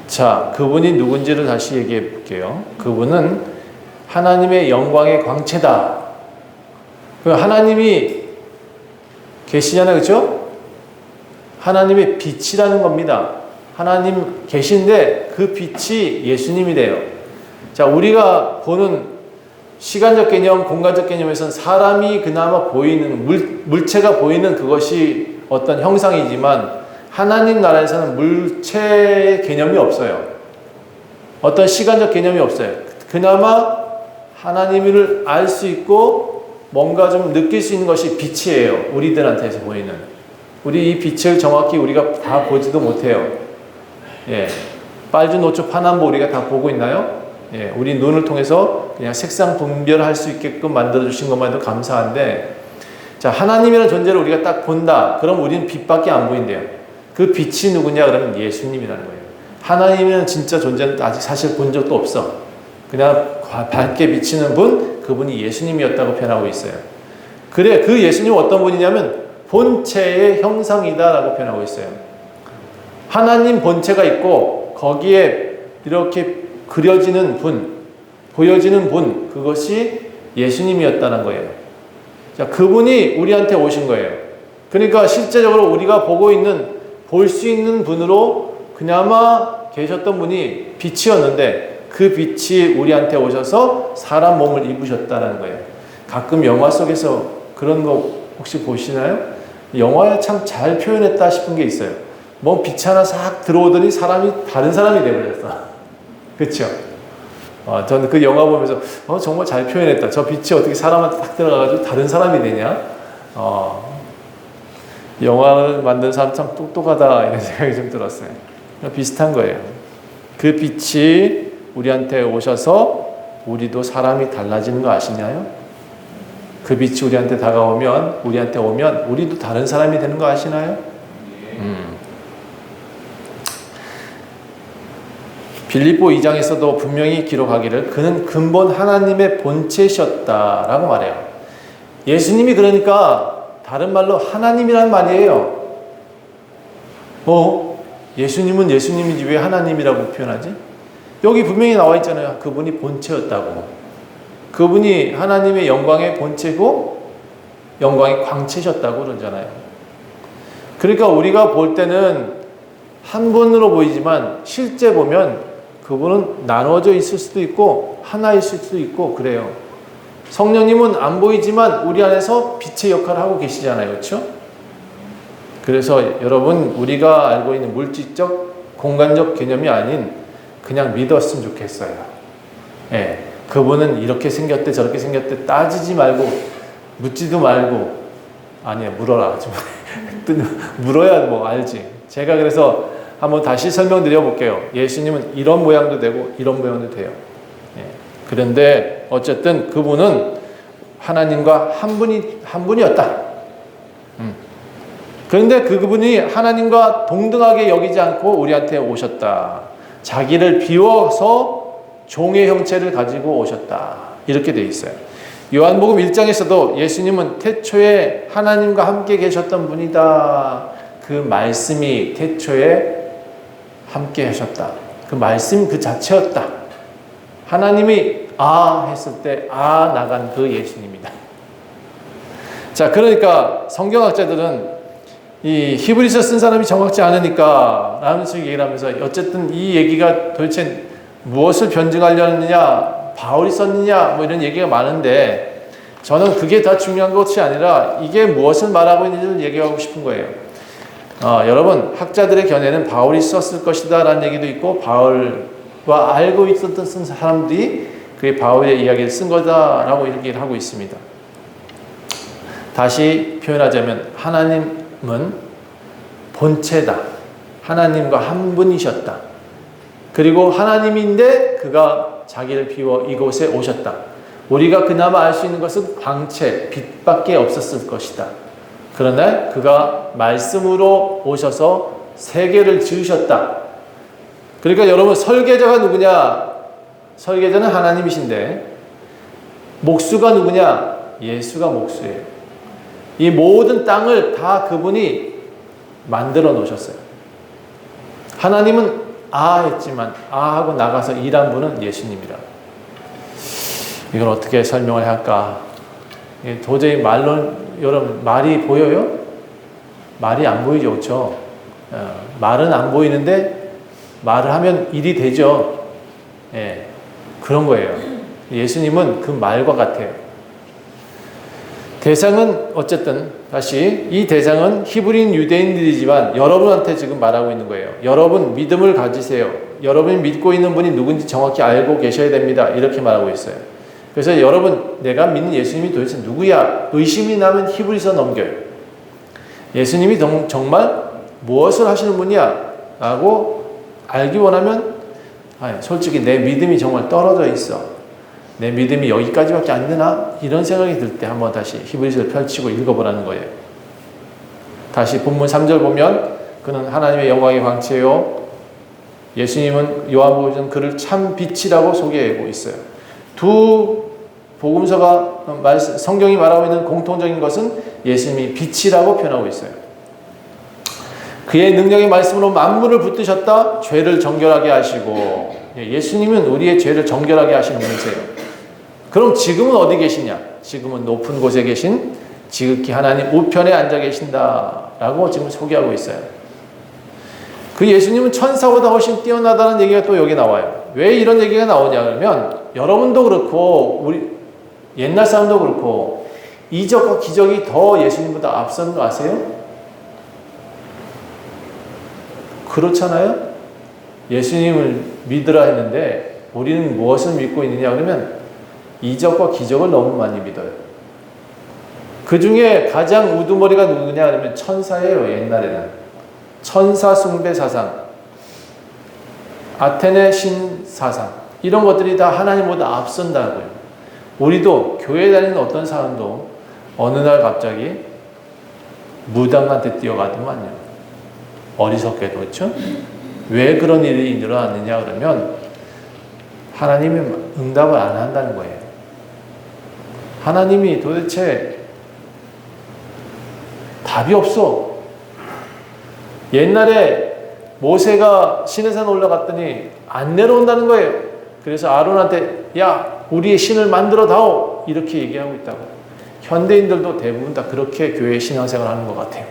자, 그분이 누군지를 다시 얘기해 볼게요. 그분은 하나님의 영광의 광채다. 그 하나님이 계시잖아요. 그렇죠? 하나님의 빛이라는 겁니다. 하나님 계신데 그 빛이 예수님이래요. 자, 우리가 보는 시간적 개념, 공간적 개념에서는 사람이 그나마 보이는 물체가 보이는 그것이 어떤 형상이지만 하나님 나라에서는 물체 개념이 없어요. 어떤 시간적 개념이 없어요. 그나마 하나님을 알 수 있고 뭔가 좀 느낄 수 있는 것이 빛이에요. 우리들한테서 보이는. 우리 이 빛을 정확히 우리가 다 보지도 못해요. 예. 빨주, 노초, 파남보 우리가 다 보고 있나요? 예. 우리 눈을 통해서 그냥 색상 분별할 수 있게끔 만들어주신 것만 해도 감사한데, 자, 하나님이라는 존재를 우리가 딱 본다. 그럼 우리는 빛밖에 안 보인대요. 그 빛이 누구냐? 그러면 예수님이라는 거예요. 하나님은 진짜 존재는 아직 사실 본 적도 없어. 그냥 밝게 비치는 분, 그분이 예수님이었다고 표현하고 있어요. 그래, 그 예수님은 어떤 분이냐면 본체의 형상이다라고 표현하고 있어요. 하나님 본체가 있고 거기에 이렇게 그려지는 분, 보여지는 분, 그것이 예수님이었다는 거예요. 자, 그분이 우리한테 오신 거예요. 그러니까 실제적으로 우리가 보고 있는, 볼 수 있는 분으로 그나마 계셨던 분이 빛이었는데 그 빛이 우리한테 오셔서 사람 몸을 입으셨다는 거예요. 가끔 영화 속에서 그런 거 혹시 보시나요? 영화에 참 잘 표현했다 싶은 게 있어요. 뭐 빛 하나 싹 들어오더니 사람이 다른 사람이 되어버렸어. 그렇죠? 저는 그 영화 보면서 정말 잘 표현했다. 저 빛이 어떻게 사람한테 딱 들어가가지고 다른 사람이 되냐? 영화를 만든 사람 참 똑똑하다 이런 생각이 좀 들었어요. 비슷한 거예요. 그 빛이 우리한테 오셔서 우리도 사람이 달라지는 거 아시나요? 그 빛이 우리한테 다가오면, 우리한테 오면 우리도 다른 사람이 되는 거 아시나요? 빌립보 2장에서도 분명히 기록하기를 그는 근본 하나님의 본체셨다라고 말해요. 예수님이 그러니까 다른 말로 하나님이란 말이에요. 예수님은 예수님이지 왜 하나님이라고 표현하지? 여기 분명히 나와 있잖아요. 그분이 본체였다고. 그분이 하나님의 영광의 본체고 영광의 광채셨다고 그러잖아요. 그러니까 우리가 볼 때는 한 분으로 보이지만 실제 보면 그분은 나눠져 있을 수도 있고 하나일 수도 있고 그래요. 성령님은 안 보이지만 우리 안에서 빛의 역할을 하고 계시잖아요. 그렇죠? 그래서 여러분 우리가 알고 있는 물질적 공간적 개념이 아닌 그냥 믿었으면 좋겠어요. 예, 그분은 이렇게 생겼대 저렇게 생겼대 따지지 말고 묻지도 말고 아니야 물어라 물어야 뭐 알지. 제가 그래서 한번 다시 설명드려 볼게요. 예수님은 이런 모양도 되고 이런 모양도 돼요. 예, 그런데 어쨌든 그분은 하나님과 한 분이었다. 그런데 그분이 하나님과 동등하게 여기지 않고 우리한테 오셨다. 자기를 비워서 종의 형체를 가지고 오셨다. 이렇게 되어 있어요. 요한복음 1장에서도 예수님은 태초에 하나님과 함께 계셨던 분이다. 그 말씀이 태초에 함께 하셨다. 그 말씀 그 자체였다. 하나님이 했을 때 나간 그 예수님이다. 자, 그러니까 성경학자들은 이 히브리서 쓴 사람이 정확치 않으니까 라면서 얘기를 하면서 어쨌든 이 얘기가 도대체 무엇을 변증하려느냐 바울이 썼느냐 뭐 이런 얘기가 많은데 저는 그게 다 중요한 것이 아니라 이게 무엇을 말하고 있는지를 얘기하고 싶은 거예요. 여러분 학자들의 견해는 바울이 썼을 것이다 라는 얘기도 있고 바울과 알고 있었던 사람들이 그게 바울의 이야기를 쓴 거다라고 얘기를 하고 있습니다. 다시 표현하자면 하나님은 본체다. 하나님과 한 분이셨다. 그리고 하나님인데 그가 자기를 비워 이곳에 오셨다. 우리가 그나마 알 수 있는 것은 광채, 빛밖에 없었을 것이다. 그러나 그가 말씀으로 오셔서 세계를 지으셨다. 그러니까 여러분 설계자가 누구냐? 설계자는 하나님이신데 목수가 누구냐? 예수가 목수예요. 이 모든 땅을 다 그분이 만들어 놓으셨어요. 하나님은 했지만 하고 나가서 일한 분은 예수님이라. 이걸 어떻게 설명을 할까? 도저히 여러분 말이 보여요? 말이 안 보이죠, 그렇죠? 말은 안 보이는데 말을 하면 일이 되죠. 예, 그런 거예요. 예수님은 그 말과 같아요. 대상은 어쨌든 다시 이 대상은 히브리인 유대인들이지만 여러분한테 지금 말하고 있는 거예요. 여러분 믿음을 가지세요. 여러분이 믿고 있는 분이 누군지 정확히 알고 계셔야 됩니다. 이렇게 말하고 있어요. 그래서 여러분 내가 믿는 예수님이 도대체 누구야? 의심이 나면 히브리서 넘겨요. 예수님이 정말 무엇을 하시는 분이야? 라고 알기 원하면 솔직히 내 믿음이 정말 떨어져 있어. 내 믿음이 여기까지밖에 안 되나? 이런 생각이 들 때 한번 다시 히브리서를 펼치고 읽어보라는 거예요. 다시 본문 3절 보면 그는 하나님의 영광의 광채요. 예수님은 요한복음에서는 그를 참 빛이라고 소개하고 있어요. 두 복음서가 성경이 말하고 있는 공통적인 것은 예수님이 빛이라고 표현하고 있어요. 그의 능력의 말씀으로 만물을 붙드셨다. 죄를 정결하게 하시고 예수님은 우리의 죄를 정결하게 하시는 분이세요. 그럼 지금은 어디 계시냐? 지금은 높은 곳에 계신 지극히 하나님 우편에 앉아 계신다라고 지금 소개하고 있어요. 그 예수님은 천사보다 훨씬 뛰어나다는 얘기가 또 여기 나와요. 왜 이런 얘기가 나오냐 그러면 여러분도 그렇고 우리 옛날 사람도 그렇고 이적과 기적이 더 예수님보다 앞선 거 아세요? 그렇잖아요? 예수님을 믿으라 했는데 우리는 무엇을 믿고 있느냐 그러면 이적과 기적을 너무 많이 믿어요. 그 중에 가장 우두머리가 누구냐 그러면 천사예요. 옛날에는 천사 숭배 사상, 아테네 신 사상 이런 것들이 다 하나님보다 앞선다고요. 우리도 교회 다니는 어떤 사람도 어느 날 갑자기 무당한테 뛰어가더만요. 어리석게도 그렇죠? 왜 그런 일이 일어났느냐 그러면 하나님이 응답을 안 한다는 거예요. 하나님이 도대체 답이 없어. 옛날에 모세가 시내산 올라갔더니 안 내려온다는 거예요. 그래서 아론한테 야 우리의 신을 만들어 다오 이렇게 얘기하고 있다고. 현대인들도 대부분 다 그렇게 교회 신앙생활 하는 것 같아요.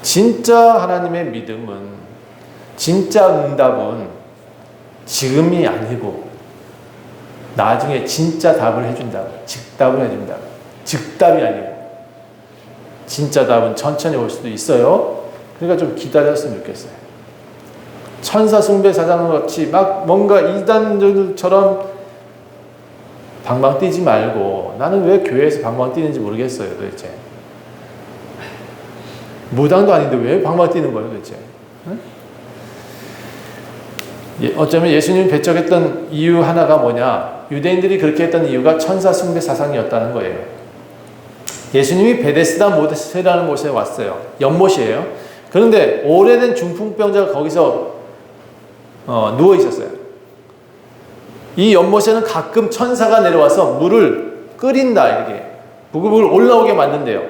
진짜 하나님의 믿음은, 진짜 응답은 지금이 아니고 나중에 진짜 답을 해준다. 즉답을 해준다. 즉답이 아니고 진짜 답은 천천히 올 수도 있어요. 그러니까 좀 기다렸으면 좋겠어요. 천사 숭배 사장 같이 막 뭔가 이단들처럼 방방 뛰지 말고, 나는 왜 교회에서 방방 뛰는지 모르겠어요 도대체. 무당도 아닌데 왜 방방 뛰는 거예요 도대체? 응? 어쩌면 예수님이 배척했던 이유 하나가 뭐냐, 유대인들이 그렇게 했던 이유가 천사 숭배 사상이었다는 거예요. 예수님이 베데스다 못이라는 곳에 왔어요. 연못이에요. 그런데 오래된 중풍병자가 거기서 누워 있었어요. 이 연못에는 가끔 천사가 내려와서 물을 끓인다, 이렇게 부글부글 올라오게 만든대요.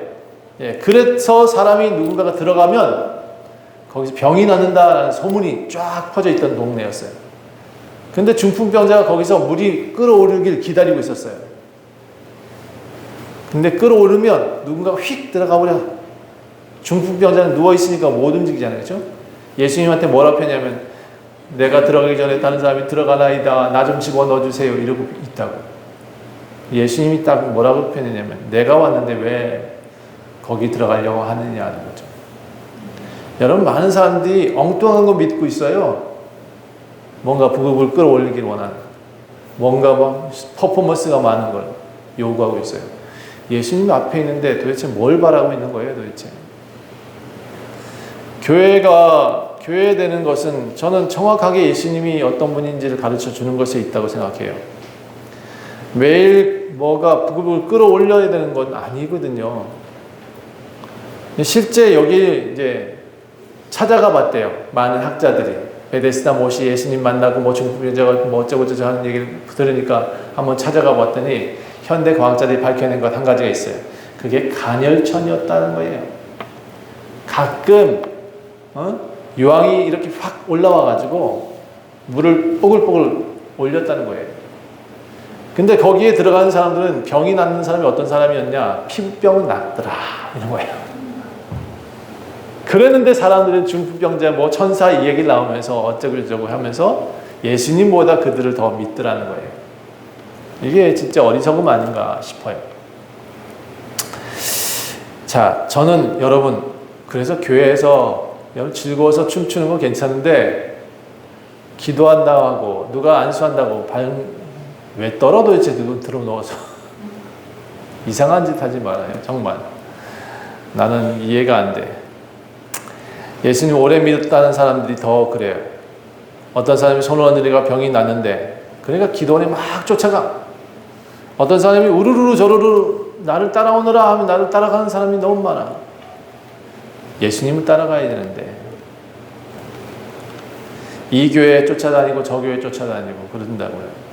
예, 그래서 사람이 누군가가 들어가면 거기서 병이 낫는다라는 소문이 쫙 퍼져 있던 동네였어요. 근데 중풍병자가 거기서 물이 끓어오르길 기다리고 있었어요. 근데 끓어오르면 누군가가 휙 들어가 버려. 중풍병자는 누워있으니까 못 움직이잖아요. 그렇죠? 예수님한테 뭐라고 했냐면 내가 들어가기 전에 다른 사람이 들어가나이다. 나 좀 집어넣어주세요. 이러고 있다고. 예수님이 딱 뭐라고 표현했냐면 내가 왔는데 왜 거기 들어가려고 하느냐는 거죠. 여러분, 많은 사람들이 엉뚱한 거 믿고 있어요. 뭔가 부글부글 끌어올리길 원하는, 뭔가 뭐 퍼포먼스가 많은 걸 요구하고 있어요. 예수님 앞에 있는데 도대체 뭘 바라고 있는 거예요 도대체? 교회 되는 것은 저는 정확하게 예수님이 어떤 분인지를 가르쳐 주는 것에 있다고 생각해요. 매일 뭐가 부글부글 끌어올려야 되는 건 아니거든요. 실제 여기 이제 찾아가 봤대요. 많은 학자들이. 베데스다 못이 예수님 만나고 뭐 중풍병자가 뭐 어쩌고저쩌고 하는 얘기를 들으니까 한번 찾아가 봤더니 현대 과학자들이 밝혀낸 것 한 가지가 있어요. 그게 간열천이었다는 거예요. 가끔 유황이 이렇게 확 올라와가지고 물을 뽀글뽀글 올렸다는 거예요. 근데 거기에 들어가는 사람들은 병이 낫는 사람이 어떤 사람이었냐? 피부병은 낫더라 이런 거예요. 그랬는데 사람들은 중풍병자 뭐 천사 이 얘기 나오면서 어쩌고저쩌고 하면서 예수님보다 그들을 더 믿더라는 거예요. 이게 진짜 어리석음 아닌가 싶어요. 자, 저는 여러분 그래서 교회에서 여러분 즐거워서 춤추는 건 괜찮은데 기도한다고 누가 안수한다고 왜 떨어 도대체 누구 들어놓아서 이상한 짓 하지 말아요. 정말 나는 이해가 안 돼. 예수님 오래 믿었다는 사람들이 더 그래요. 어떤 사람이 손을 얹으니까 병이 낫는데 그러니까 기도원에 막 쫓아가. 어떤 사람이 우르르 저르르 나를 따라오너라 하면 나를 따라가는 사람이 너무 많아. 예수님을 따라가야 되는데 이 교회에 쫓아다니고 저 교회에 쫓아다니고 그런다고요.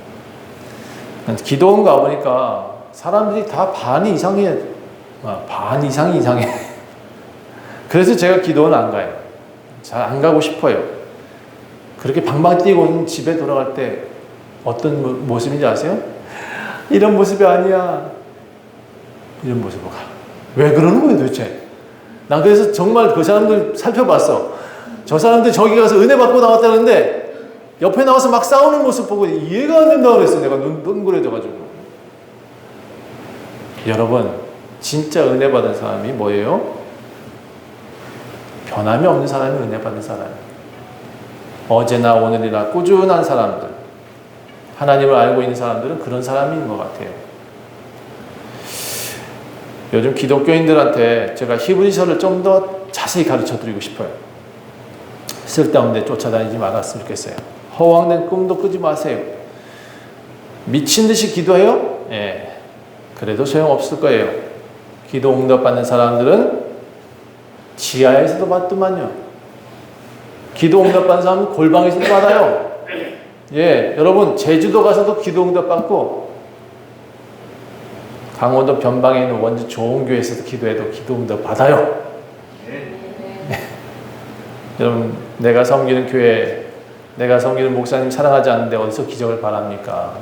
기도원 가보니까 사람들이 다 반이 이상해. 반 이상이 이상해. 그래서 제가 기도원 안 가요. 잘 안 가고 싶어요. 그렇게 방방 뛰고 집에 돌아갈 때 어떤 모습인지 아세요? 이런 모습이 아니야. 이런 모습으로 가. 왜 그러는 거예요 도대체? 난 그래서 정말 그 사람들 살펴봤어. 저 사람들 저기 가서 은혜 받고 나왔다는데 옆에 나와서 막 싸우는 모습 보고 이해가 안 된다고 그랬어. 내가 눈구려져가지고. 여러분, 진짜 은혜 받은 사람이 뭐예요? 변함이 없는 사람이 은혜 받은 사람이에요. 어제나 오늘이나 꾸준한 사람들, 하나님을 알고 있는 사람들은 그런 사람인 것 같아요. 요즘 기독교인들한테 제가 히브리서를 좀 더 자세히 가르쳐 드리고 싶어요. 쓸데없는 데 쫓아다니지 말았으면 좋겠어요. 허황된 꿈도 꾸지 마세요. 미친 듯이 기도해요? 예. 그래도 소용없을 거예요. 기도 응답받는 사람들은 지하에서도 받더만요. 기도 응답받는 사람은 골방에서도 받아요. 예, 여러분 제주도 가서도 기도 응답받고 강원도 변방에 있는 원주 좋은 교회에서도 기도해도 기도 응답 받아요. 여러분, 내가 섬기는 교회, 내가 섬기는 목사님 사랑하지 않는데 어디서 기적을 바랍니까?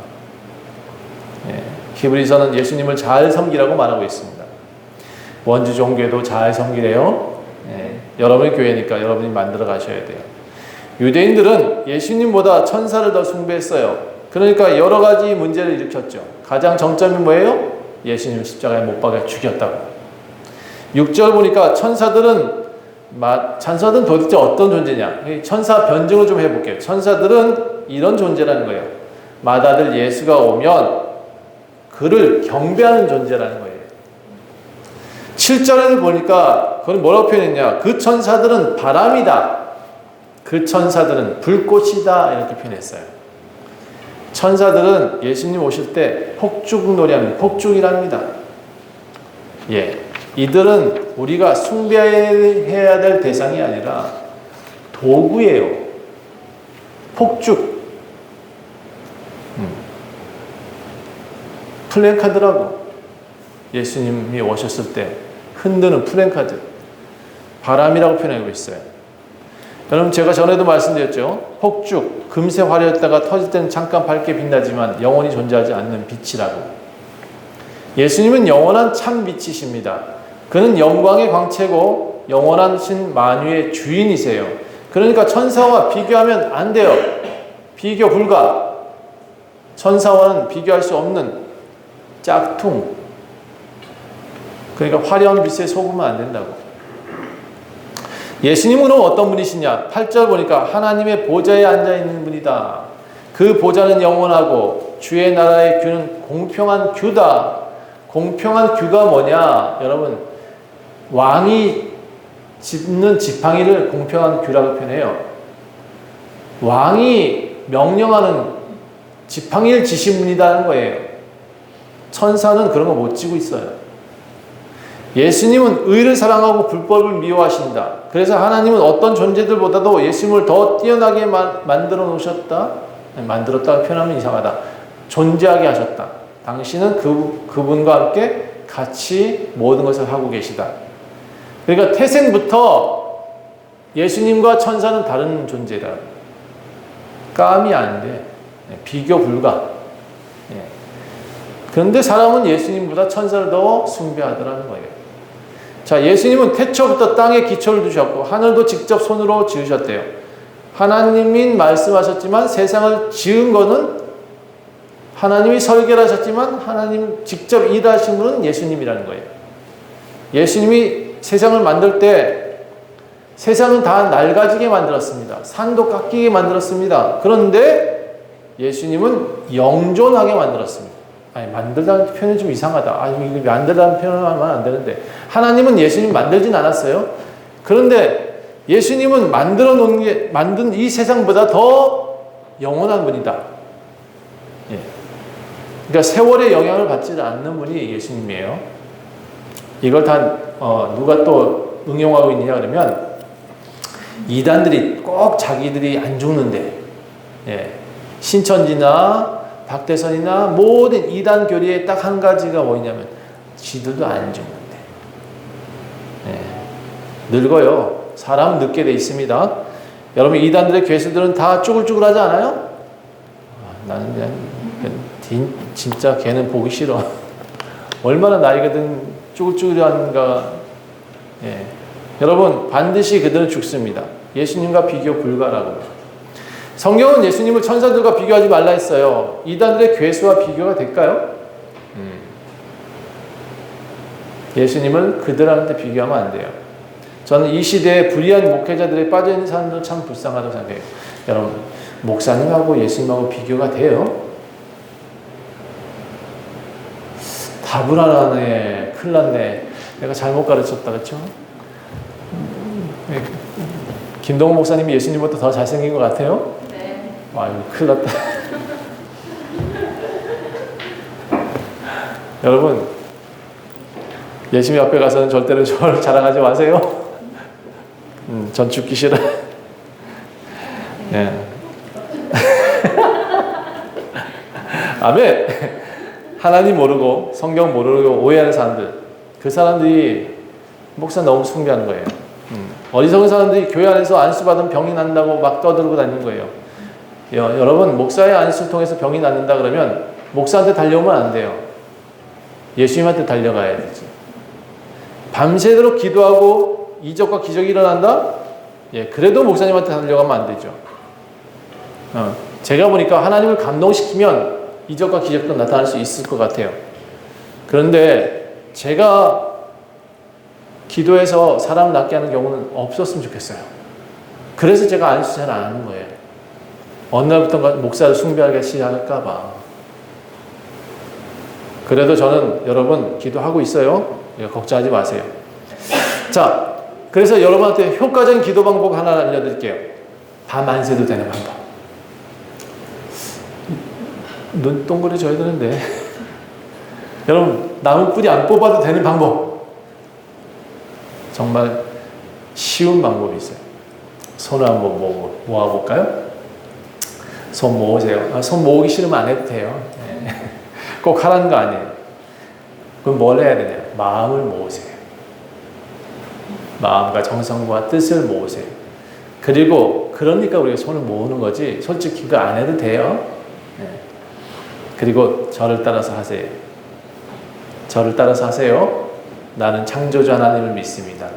예, 히브리서는 예수님을 잘 섬기라고 말하고 있습니다. 원주 종교도 잘 섬기래요. 예, 여러분의 교회니까 여러분이 만들어 가셔야 돼요. 유대인들은 예수님보다 천사를 더 숭배했어요. 그러니까 여러 가지 문제를 일으켰죠. 가장 정점이 뭐예요? 예수님을 십자가에 못 박아 죽였다고. 6절 보니까 천사들은 도대체 어떤 존재냐? 천사 변증을 좀 해볼게요. 천사들은 이런 존재라는 거예요. 맏아들 예수가 오면 그를 경배하는 존재라는 거예요. 7절에는 보니까 그건 뭐라고 표현했냐? 그 천사들은 바람이다. 그 천사들은 불꽃이다. 이렇게 표현했어요. 천사들은 예수님 오실 때 폭죽 노래합니다. 폭죽이랍니다. 예. 이들은 우리가 숭배해야 될 대상이 아니라 도구예요. 폭죽. 플랜카드라고. 예수님이 오셨을 때 흔드는 플랜카드. 바람이라고 표현하고 있어요. 여러분, 제가 전에도 말씀드렸죠. 폭죽, 금세 화려했다가 터질 때는 잠깐 밝게 빛나지만 영원히 존재하지 않는 빛이라고. 예수님은 영원한 참 빛이십니다. 그는 영광의 광채고 영원한 신 만유의 주인이세요. 그러니까 천사와 비교하면 안 돼요. 비교 불가. 천사와는 비교할 수 없는 짝퉁. 그러니까 화려한 빛에 속으면 안 된다고. 예수님은 어떤 분이시냐? 8절 보니까 하나님의 보좌에 앉아있는 분이다. 그 보좌는 영원하고 주의 나라의 규는 공평한 규다. 공평한 규가 뭐냐? 여러분, 왕이 짚는 지팡이를 공평한 규라고 표현해요. 왕이 명령하는 지팡이를 지신 분이라는 거예요. 천사는 그런 거 못 지고 있어요. 예수님은 의를 사랑하고 불법을 미워하신다. 그래서 하나님은 어떤 존재들보다도 예수님을 더 뛰어나게 만들어 놓으셨다. 만들었다고 표현하면 이상하다. 존재하게 하셨다. 당신은 그분과 함께 같이 모든 것을 하고 계시다. 그러니까 태생부터 예수님과 천사는 다른 존재다. 감이 안 돼. 비교 불가. 그런데 사람은 예수님보다 천사를 더 숭배하더라는 거예요. 자, 예수님은 태초부터 땅에 기초를 두셨고 하늘도 직접 손으로 지으셨대요. 하나님이 말씀하셨지만 세상을 지은 거는 하나님이 설계를 하셨지만 하나님 직접 일하신 분은 예수님이라는 거예요. 예수님이 세상을 만들 때 세상은 다 낡아지게 만들었습니다. 산도 깎이게 만들었습니다. 그런데 예수님은 영존하게 만들었습니다. 아니, 만들다는 표현이 좀 이상하다. 이거 만들다는 표현을 하면 안 되는데. 하나님은 예수님 만들진 않았어요. 그런데 예수님은 만든 이 세상보다 더 영원한 분이다. 예. 그러니까 세월의 영향을 받지 않는 분이 예수님이에요. 이걸 다, 누가 또 응용하고 있느냐 그러면, 이단들이 꼭 자기들이 안 죽는데, 예. 신천지나 박대선이나 모든 이단 교리에 딱 한 가지가 뭐냐면 지들도 안 죽는데. 네. 늙어요. 사람은 늙게 돼 있습니다. 여러분, 이단들의 괴수들은 다 쭈글쭈글하지 않아요? 나는 그냥 진짜 걔는 보기 싫어. 얼마나 나이가 든 쭈글쭈글한가. 예. 여러분, 반드시 그들은 죽습니다. 예수님과 비교 불가라고. 성경은 예수님을 천사들과 비교하지 말라 했어요. 이단들의 괴수와 비교가 될까요? 예수님을 그들한테 비교하면 안 돼요. 저는 이 시대에 불의한 목회자들에 빠져있는 사람들은 참 불쌍하다고 생각해요. 여러분, 목사님하고 예수님하고 비교가 돼요? 다 불안하네. 큰일 났네. 내가 잘못 가르쳤다. 그렇죠? 김동훈 목사님이 예수님보다 더 잘생긴 것 같아요? 네. 아유, 큰일 났다. 여러분, 예수님 앞에 가서는 절대로 저를 자랑하지 마세요. 전 죽기 싫어. 예. 아멘. 하나님 모르고 성경 모르고 오해하는 사람들, 그 사람들이 목사 너무 숭배하는 거예요. 어리석은 사람들이 교회 안에서 안수 받으면 병이 난다고 막 떠들고 다니는 거예요. 여러분, 목사의 안수를 통해서 병이 낫는다 그러면 목사한테 달려오면 안 돼요. 예수님한테 달려가야 되지. 밤새도록 기도하고 이적과 기적이 일어난다? 그래도 목사님한테 달려가면 안 되죠. 제가 보니까 하나님을 감동시키면 이적과 기적도 나타날 수 있을 것 같아요. 그런데 제가 기도해서 사람 낫게 하는 경우는 없었으면 좋겠어요. 그래서 제가 안수 잘 안 하는 거예요. 어느 날부터 목사를 숭배하기 시작할까봐. 그래도 저는 여러분 기도하고 있어요. 걱정하지 마세요. 자, 그래서 여러분한테 효과적인 기도 방법 하나 알려드릴게요. 밤 안 새도 되는 방법. 눈 동그래져야 되는데. 여러분, 나무 뿌리 안 뽑아도 되는 방법. 정말 쉬운 방법이 있어요. 손을 한번 모아볼까요? 손 모으세요. 손 모으기 싫으면 안 해도 돼요. 꼭 하라는 거 아니에요. 그럼 뭘 해야 되냐? 마음을 모으세요. 마음과 정성과 뜻을 모으세요. 그리고 그러니까 우리가 손을 모으는 거지 솔직히 그거 안 해도 돼요. 그리고 저를 따라서 하세요. 저를 따라서 하세요. 나는 창조주 하나님을 믿습니다.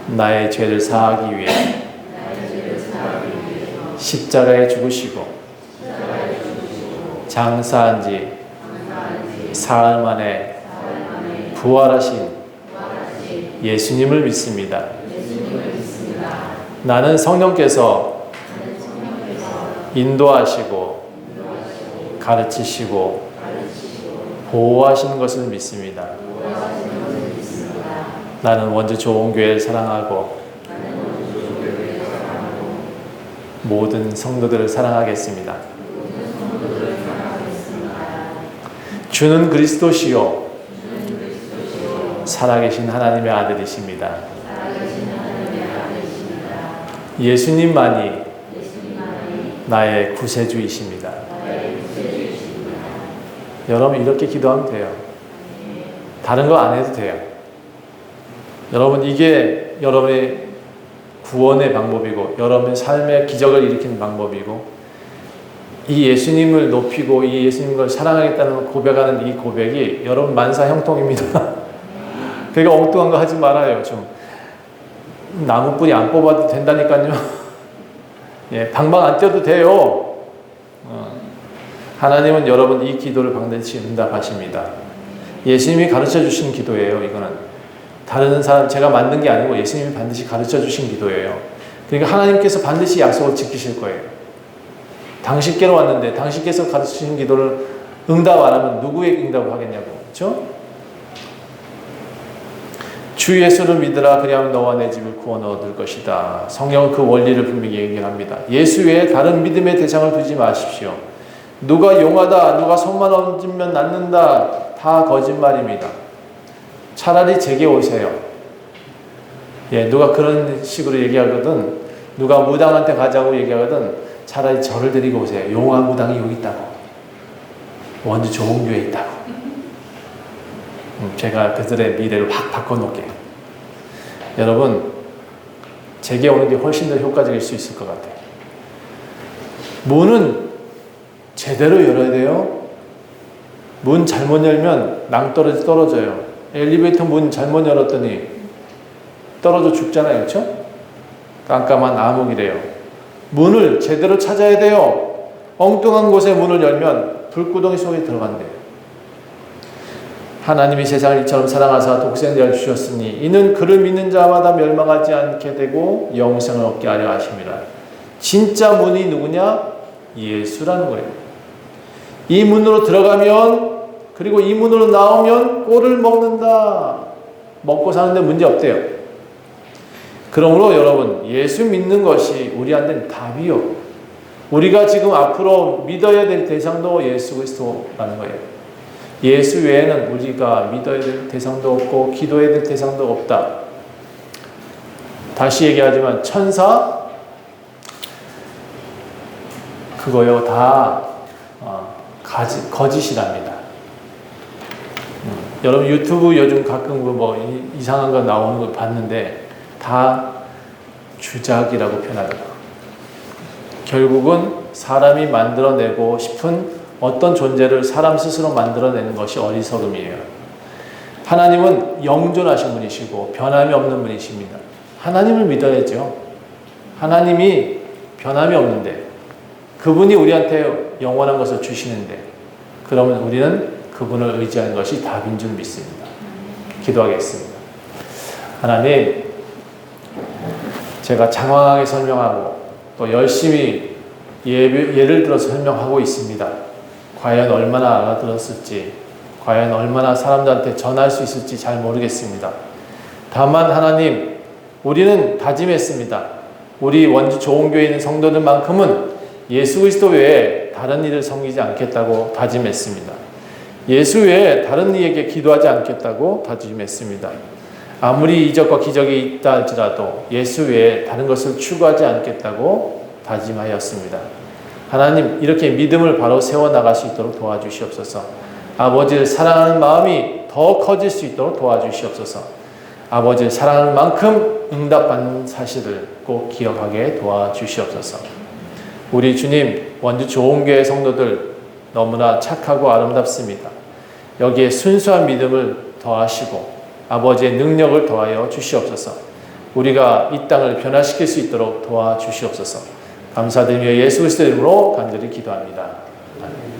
나의 죄를 사하기 위해 십자가에 죽으시고 장사한 지 사흘 만에 부활하신 예수님을 믿습니다. 나는 성령께서 인도하시고 가르치시고 보호하시는 것을 믿습니다. 나는 원주 좋은 교회를 사랑하고 모든 성도들을 사랑하겠습니다. 주는 그리스도시요 살아계신 하나님의 아들이십니다. 예수님만이 나의 구세주이십니다. 여러분 이렇게 기도하면 돼요. 다른 거 안 해도 돼요. 여러분 이게 여러분의 구원의 방법이고 여러분의 삶의 기적을 일으키는 방법이고 이 예수님을 높이고 이 예수님을 사랑하겠다는 고백하는 이 고백이 여러분 만사 형통입니다. 그러니까 엉뚱한 거 하지 말아요. 좀 나무 뿌리 안 뽑아도 된다니까요. 방방 안 뛰어도 돼요. 하나님은 여러분 이 기도를 반드시 응답하십니다. 예수님이 가르쳐 주신 기도예요. 이거는 다른 사람 제가 만든 게 아니고 예수님이 반드시 가르쳐 주신 기도예요. 그러니까 하나님께서 반드시 약속을 지키실 거예요. 당신께로 왔는데 당신께서 가르쳐 주신 기도를 응답 안 하면 누구의 응답을 하겠냐고. 그렇죠? 주 예수를 믿으라 그리하면 너와 내 집을 구원 얻을 것이다. 성경은 그 원리를 분명히 얘기합니다. 예수 외에 다른 믿음의 대상을 두지 마십시오. 누가 용하다, 누가 손만 얹으면 낫는다, 다 거짓말입니다. 차라리 제게 오세요. 누가 그런 식으로 얘기하거든, 누가 무당한테 가자고 얘기하거든, 차라리 저를 데리고 오세요. 용한 무당이 여기 있다고. 원주 좋은 교회에 있다고. 제가 그들의 미래를 확 바꿔놓을게요. 여러분, 제게 오는 게 훨씬 더 효과적일 수 있을 것 같아요. 문은 제대로 열어야 돼요. 문 잘못 열면 낭떠러지 떨어져요. 엘리베이터 문 잘못 열었더니 떨어져 죽잖아요. 그렇죠? 깜깜한 암흑이래요. 문을 제대로 찾아야 돼요. 엉뚱한 곳에 문을 열면 불구덩이 속에 들어간대요. 하나님이 세상을 이처럼 사랑하사 독생자를 주셨으니 이는 그를 믿는 자마다 멸망하지 않게 되고 영생을 얻게 하려 하심이라. 진짜 문이 누구냐? 예수라는 거예요. 이 문으로 들어가면 그리고 이 문으로 나오면 꼴을 먹는다. 먹고 사는데 문제 없대요. 그러므로 여러분 예수 믿는 것이 우리한테는 답이요. 우리가 지금 앞으로 믿어야 될 대상도 예수 그리스도라는 거예요. 예수 외에는 우리가 믿어야 될 대상도 없고 기도해야 될 대상도 없다. 다시 얘기하지만 천사 그거요 다 거짓이랍니다. 여러분 유튜브 요즘 가끔 뭐 이상한 거 나오는 거 봤는데 다 주작이라고 표현하더라고요. 결국은 사람이 만들어내고 싶은 어떤 존재를 사람 스스로 만들어내는 것이 어리석음이에요. 하나님은 영존하신 분이시고 변함이 없는 분이십니다. 하나님을 믿어야죠. 하나님이 변함이 없는데 그분이 우리한테 영원한 것을 주시는데 그러면 우리는 그분을 의지하는 것이 답인 줄 믿습니다. 기도하겠습니다. 하나님, 제가 장황하게 설명하고 또 열심히 예를 들어서 설명하고 있습니다. 과연 얼마나 알아들었을지, 과연 얼마나 사람들한테 전할 수 있을지 잘 모르겠습니다. 다만 하나님, 우리는 다짐했습니다. 우리 원주 좋은교회에 있는 성도들만큼은 예수 그리스도 외에 다른 이를 섬기지 않겠다고 다짐했습니다. 예수 외에 다른 이에게 기도하지 않겠다고 다짐했습니다. 아무리 이적과 기적이 있다 할지라도 예수 외에 다른 것을 추구하지 않겠다고 다짐하였습니다. 하나님, 이렇게 믿음을 바로 세워나갈 수 있도록 도와주시옵소서. 아버지를 사랑하는 마음이 더 커질 수 있도록 도와주시옵소서. 아버지를 사랑하는 만큼 응답받는 사실을 꼭 기억하게 도와주시옵소서. 우리 주님, 원주 좋은교회 성도들 너무나 착하고 아름답습니다. 여기에 순수한 믿음을 더하시고 아버지의 능력을 더하여 주시옵소서. 우리가 이 땅을 변화시킬 수 있도록 도와주시옵소서. 감사드리며 예수 그리스도의 이름으로 간절히 기도합니다. 아멘.